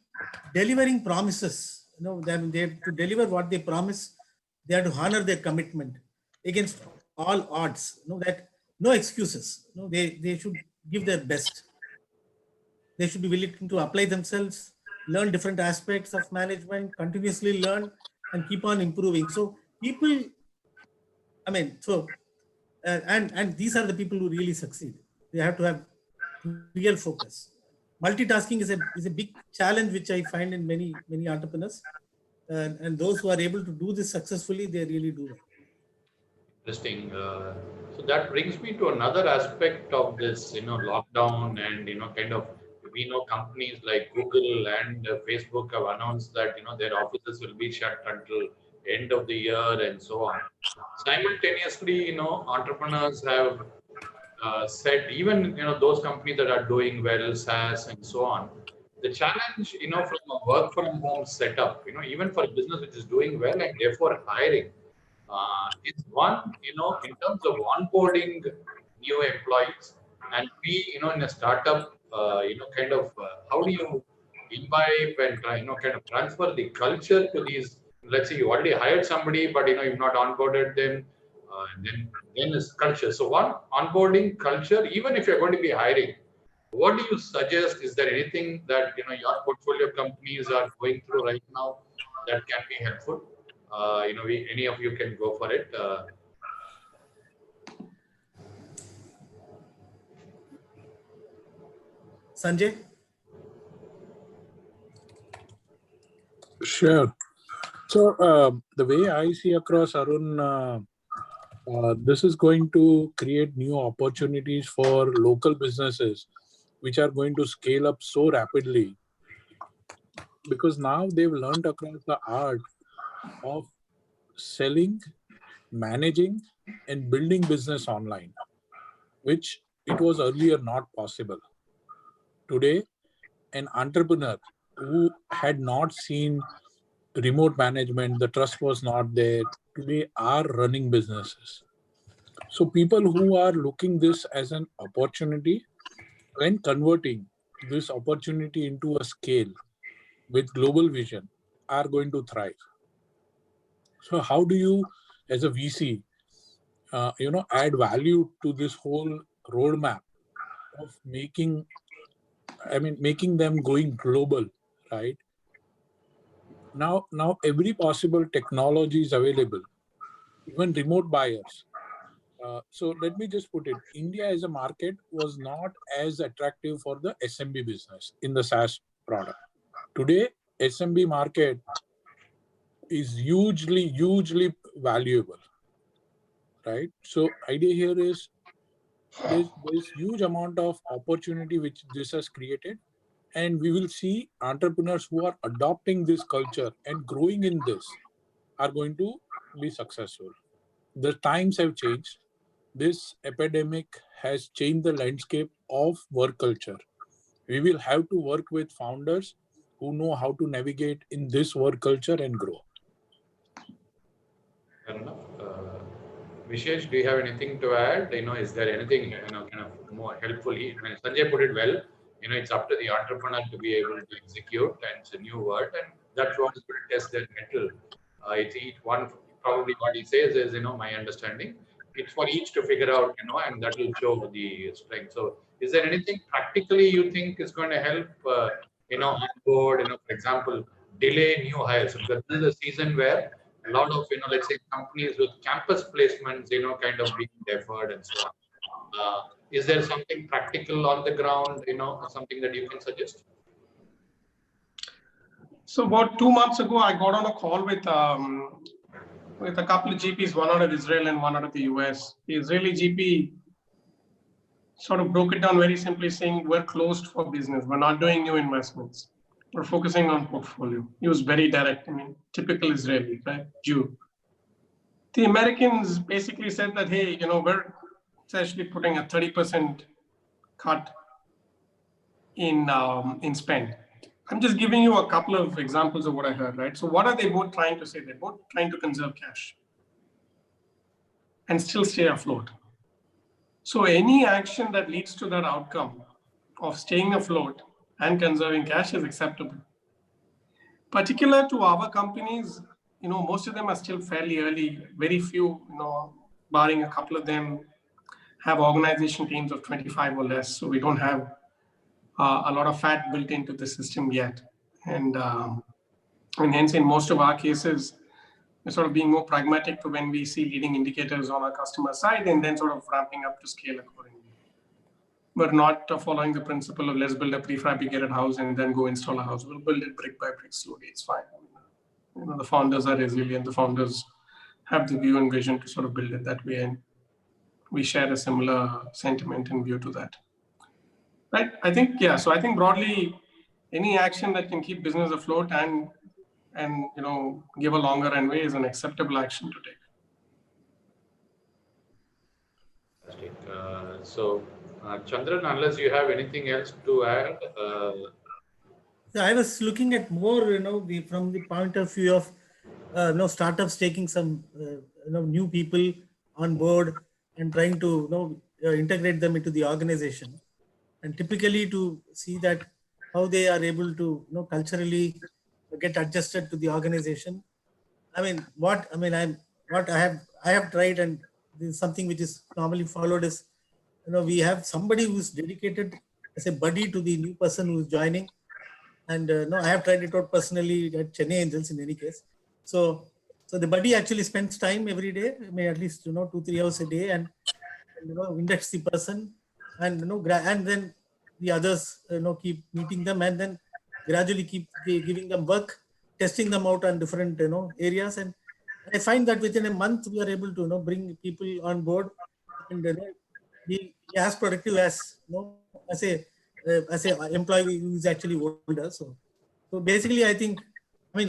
delivering promises, they have to deliver what they promise. They have to honor their commitment against all odds. That no excuses. They should give their best. They should be willing to apply themselves, learn different aspects of management, continuously learn and keep on improving. So people, I mean, and these are the people who really succeed. They have to have real focus. Multitasking is a big challenge which I find in many entrepreneurs, and those who are able to do this successfully, they really do it. Interesting. So that brings me to another aspect of this, lockdown and kind of, we know companies like Google and Facebook have announced that their offices will be shut until end of the year and so on. Simultaneously, entrepreneurs have said, even those companies that are doing well, SaaS and so on, the challenge from a work from home setup, even for a business which is doing well and therefore hiring, is one, in terms of onboarding new employees, and B, in a startup, how do you imbibe and kind of transfer the culture to these? Let's say you already hired somebody, but you've not onboarded them. Then is culture. So one, onboarding culture. Even if you're going to be hiring, what do you suggest? Is there anything that your portfolio companies are going through right now that can be helpful? Any of you can go for it. Sanjay? Sure. So the way I see across, Arun, this is going to create new opportunities for local businesses, which are going to scale up so rapidly, because now they've learned across the art of selling, managing, and building business online, which it was earlier not possible. Today, an entrepreneur who had not seen remote management, the trust was not there, today are running businesses. So people who are looking this as an opportunity and converting this opportunity into a scale with global vision are going to thrive. So how do you, as a VC, add value to this whole roadmap of making them going global, right? Now every possible technology is available, even remote buyers. So let me just put it, India as a market was not as attractive for the SMB business in the SaaS product. Today, SMB market is hugely valuable, right? So idea here is there's huge amount of opportunity which this has created, and we will see entrepreneurs who are adopting this culture and growing in this are going to be successful. The times have changed. This epidemic has changed the landscape of work culture. We will have to work with founders who know how to navigate in this work culture and grow. Fair enough. Vishesh, do you have anything to add? Is there anything kind of more helpfully? I mean, Sanjay put it well. It's up to the entrepreneur to be able to execute, and it's a new word, and that's what is going to test their mental. It's each one. Probably what he says is, my understanding. It's for each to figure out, and that will show the strength. So, is there anything practically you think is going to help, on board? For example, delay new hires? Because this is a season where a lot of, let's say companies with campus placements, kind of being deferred and so on. Is there something practical on the ground, something that you can suggest? So about 2 months ago, I got on a call with a couple of GPs, one out of Israel and one out of the US. The Israeli GP sort of broke it down very simply, saying we're closed for business. We're not doing new investments. We're focusing on portfolio. He was very direct. I mean, typical Israeli, right? Jew. The Americans basically said that, hey, we're essentially putting a 30% cut in spend. I'm just giving you a couple of examples of what I heard, right? So what are they both trying to say? They're both trying to conserve cash and still stay afloat. So any action that leads to that outcome of staying afloat and conserving cash is acceptable. Particular to our companies, most of them are still fairly early. Very few, barring a couple of them, have organization teams of 25 or less. So we don't have a lot of fat built into the system yet. And hence in most of our cases, we're sort of being more pragmatic to when we see leading indicators on our customer side and then sort of ramping up to scale accordingly. We're not following the principle of let's build a prefabricated house and then go install a house. We'll build it brick by brick slowly. It's fine. The founders are resilient. The founders have the view and vision to sort of build it that way. And we share a similar sentiment and view to that. Right? I think broadly, any action that can keep business afloat and give a longer runway is an acceptable action to take. So, Chandran, unless you have anything else to add. So I was looking at more, from the point of view of, startups taking some, new people on board and trying to, integrate them into the organization. And typically to see that how they are able to, culturally get adjusted to the organization. I have tried, and this is something which is normally followed is, we have somebody who's dedicated as a buddy to the new person who's joining. And I have tried it out personally at Chennai Angels in any case. So the buddy actually spends time every day, at least 2-3 hours a day, and index the person, and and then the others keep meeting them, and then gradually keep giving them work, testing them out on different areas. And I find that within a month we are able to bring people on board and be as productive as as a employee who is actually older. So basically, I think, when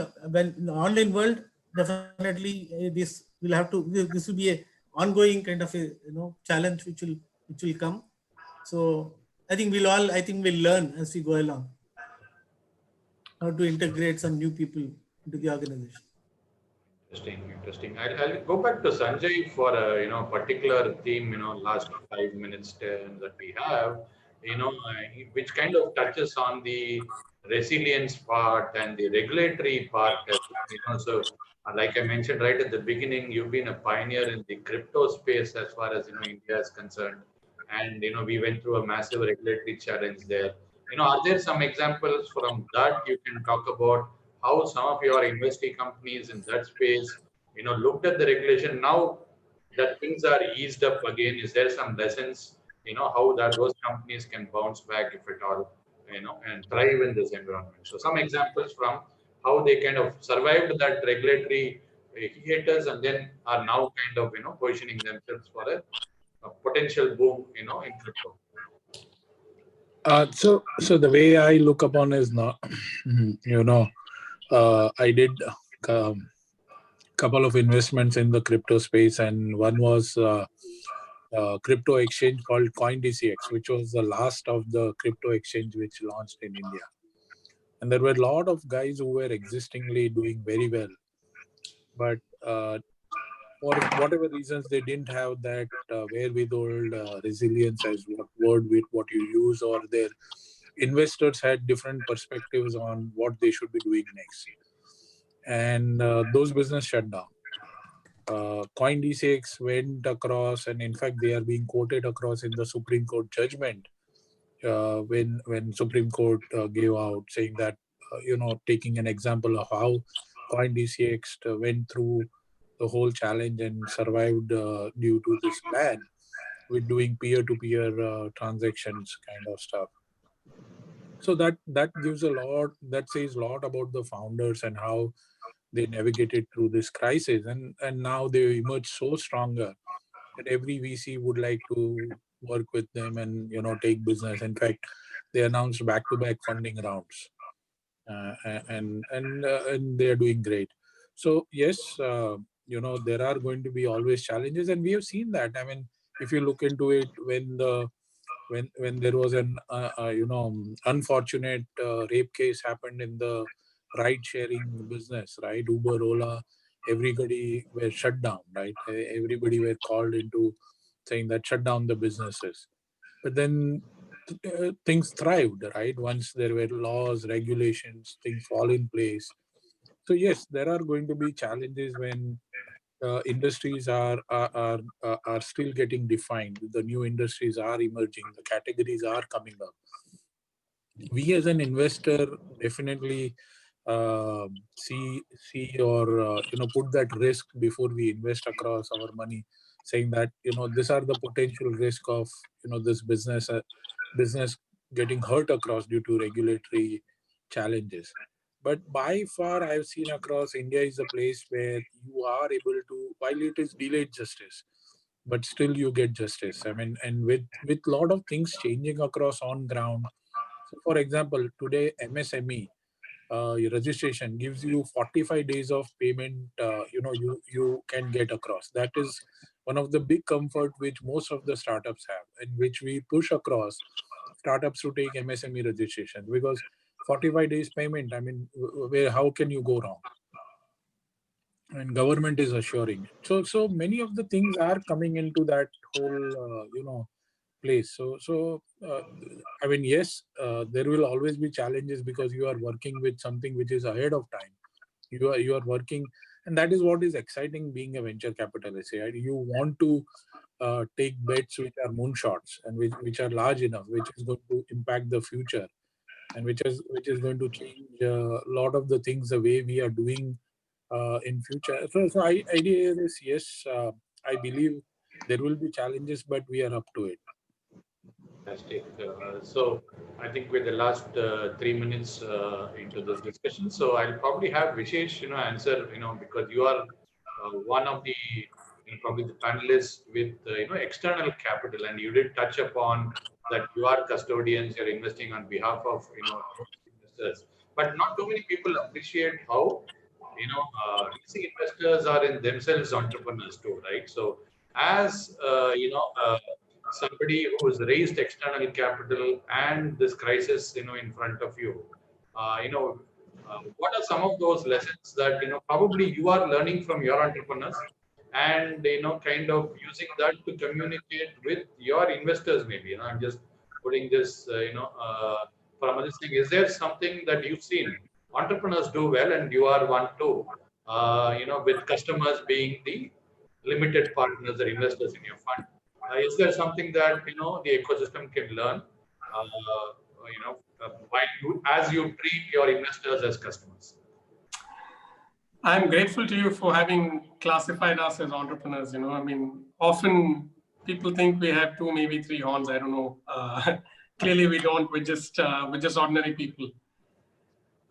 in the online world, definitely this will be a ongoing kind of a challenge which will come. So I think we'll learn as we go along how to integrate some new people into the organization. Interesting. I'll go back to Sanjay for a particular theme. Last 5 minutes that we have. Which kind of touches on the resilience part and the regulatory part. So like I mentioned right at the beginning, you've been a pioneer in the crypto space as far as India is concerned, and we went through a massive regulatory challenge there. Are there some examples from that you can talk about how some of your investee companies in that space looked at the regulation? Now that things are eased up again, is there some lessons how those companies can bounce back, if at all, and thrive in this environment? So some examples from how they kind of survived that regulatory hiatus and then are now kind of positioning themselves for a potential boom in crypto. So the way I look upon is not, I did a couple of investments in the crypto space, and one was crypto exchange called CoinDCX, which was the last of the crypto exchange which launched in India. And there were a lot of guys who were existingly doing very well, but for whatever reasons, they didn't have that wherewithal, resilience as what you use, or their investors had different perspectives on what they should be doing next. And those business shut down. CoinDCX went across, and in fact, they are being quoted across in the Supreme Court judgment when Supreme Court gave out saying that taking an example of how CoinDCX went through the whole challenge and survived due to this ban with doing peer-to-peer transactions kind of stuff. So that gives a lot, that says a lot about the founders and how they navigated through this crisis, and now they emerge so stronger that every VC would like to work with them and take business. In fact, they announced back-to-back funding rounds, and they are doing great. So yes, there are going to be always challenges, and we have seen that. I mean, if you look into it, when there was an unfortunate rape case happened in the ride-sharing business, right? Uber, Ola, everybody were shut down, right? Everybody were called into saying that shut down the businesses. But then things thrived, right? Once there were laws, regulations, things fall in place. So yes, there are going to be challenges when industries are still getting defined. The new industries are emerging. The categories are coming up. We as an investor definitely see or put that risk before we invest across our money, saying that these are the potential risk of this business getting hurt across due to regulatory challenges. But by far, I've seen across India is a place where you are able to, while it is delayed justice, but still you get justice. I mean, and with lot of things changing across on ground. So for example, today MSME your registration gives you 45 days of payment. You can get across. That is one of the big comfort which most of the startups have, and which we push across startups to take MSME registration, because 45 days payment, I mean, how can you go wrong? And government is assuring it. So many of the things are coming into that whole place. So I mean, yes, there will always be challenges because you are working with something which is ahead of time. You are working, and that is what is exciting being a venture capitalist. Right? You want to take bets which are moonshots and which are large enough, which is going to impact the future, and which is going to change a lot of the things the way we are doing in future. So idea is yes, I believe there will be challenges, but we are up to it. Fantastic. So I think we're the last 3 minutes into this discussion. So I'll probably have Vishesh, answer, because you are one of the, probably the panelists with, external capital, and you did touch upon that you are custodians, you're investing on behalf of, investors. But not too many people appreciate how, VC investors are in themselves entrepreneurs too, right? So as, somebody who has raised external capital and this crisis, in front of you, what are some of those lessons that, probably you are learning from your entrepreneurs and, kind of using that to communicate with your investors maybe, I'm just putting this, from this thing, is there something that you've seen entrepreneurs do well and you are one too, with customers being the limited partners or investors in your fund? Is there something that the ecosystem can learn, as you treat your investors as customers? I'm grateful to you for having classified us as entrepreneurs. I mean, often people think we have 2, maybe 3 horns. I don't know. Clearly, we don't. We're just ordinary people.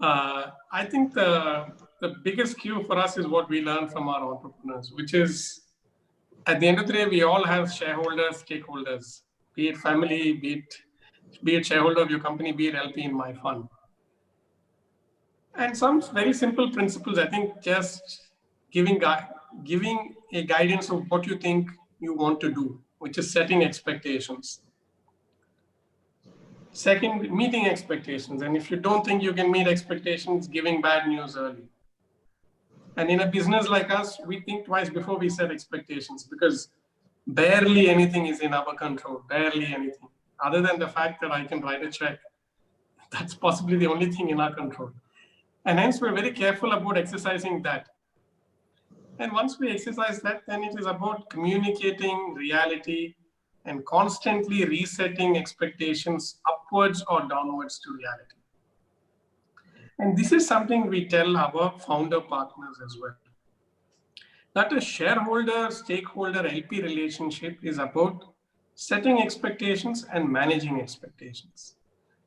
I think the biggest cue for us is what we learn from our entrepreneurs, which is, at the end of the day, we all have shareholders, stakeholders, be it family, be it shareholder of your company, be it LP in my fund. And some very simple principles, I think, just giving a guidance of what you think you want to do, which is setting expectations. Second, meeting expectations. And if you don't think you can meet expectations, giving bad news early. And in a business like us, we think twice before we set expectations, because barely anything is in our control, barely anything. Other than the fact that I can write a check, that's possibly the only thing in our control. And hence, we're very careful about exercising that. And once we exercise that, then it is about communicating reality and constantly resetting expectations upwards or downwards to reality. And this is something we tell our founder partners as well. That a shareholder, stakeholder, LP relationship is about setting expectations and managing expectations.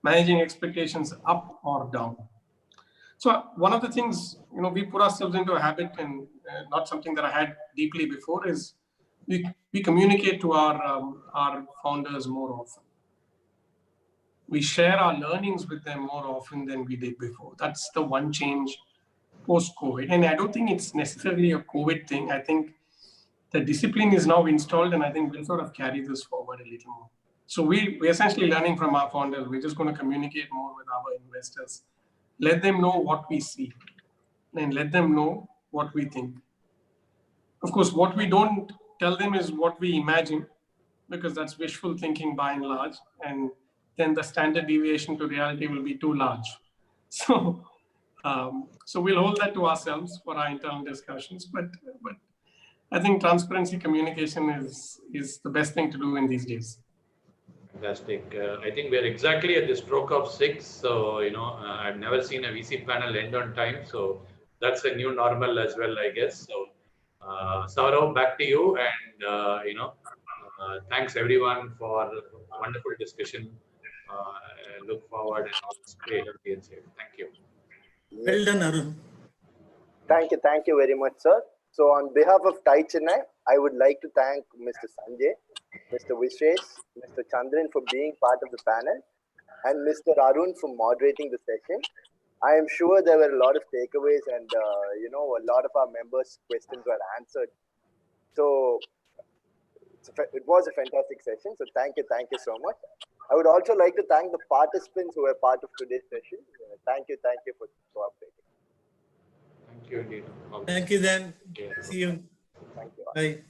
Managing expectations up or down. So one of the things, we put ourselves into a habit, and not something that I had deeply before, is we communicate to our founders more often. We share our learnings with them more often than we did before. That's the one change post-COVID. And I don't think it's necessarily a COVID thing. I think the discipline is now installed, and I think we'll sort of carry this forward a little more. So we're essentially learning from our founders. We're just going to communicate more with our investors. Let them know what we see and let them know what we think. Of course, what we don't tell them is what we imagine, because that's wishful thinking by and large. And then the standard deviation to reality will be too large. So we'll hold that to ourselves for our internal discussions. But I think transparency communication is the best thing to do in these days. Fantastic. I think we're exactly at the stroke of 6. So, I've never seen a VC panel end on time. So that's a new normal as well, I guess. So, Saurav, back to you. And, thanks everyone for a wonderful discussion. Look forward and all stay healthy and safe. Thank you. Well done, Arun. Thank you very much, sir. So on behalf of TiE Chennai, I would like to thank Mr. Sanjay, Mr. Vishesh, Mr. Chandran for being part of the panel, and Mr. Arun for moderating the session. I am sure there were a lot of takeaways, and a lot of our members' questions were answered. So it was a fantastic session. So thank you so much. I would also like to thank the participants who were part of today's session. Thank you for cooperating. Thank you indeed. Thank you then. Yeah. See you. Thank you. Bye.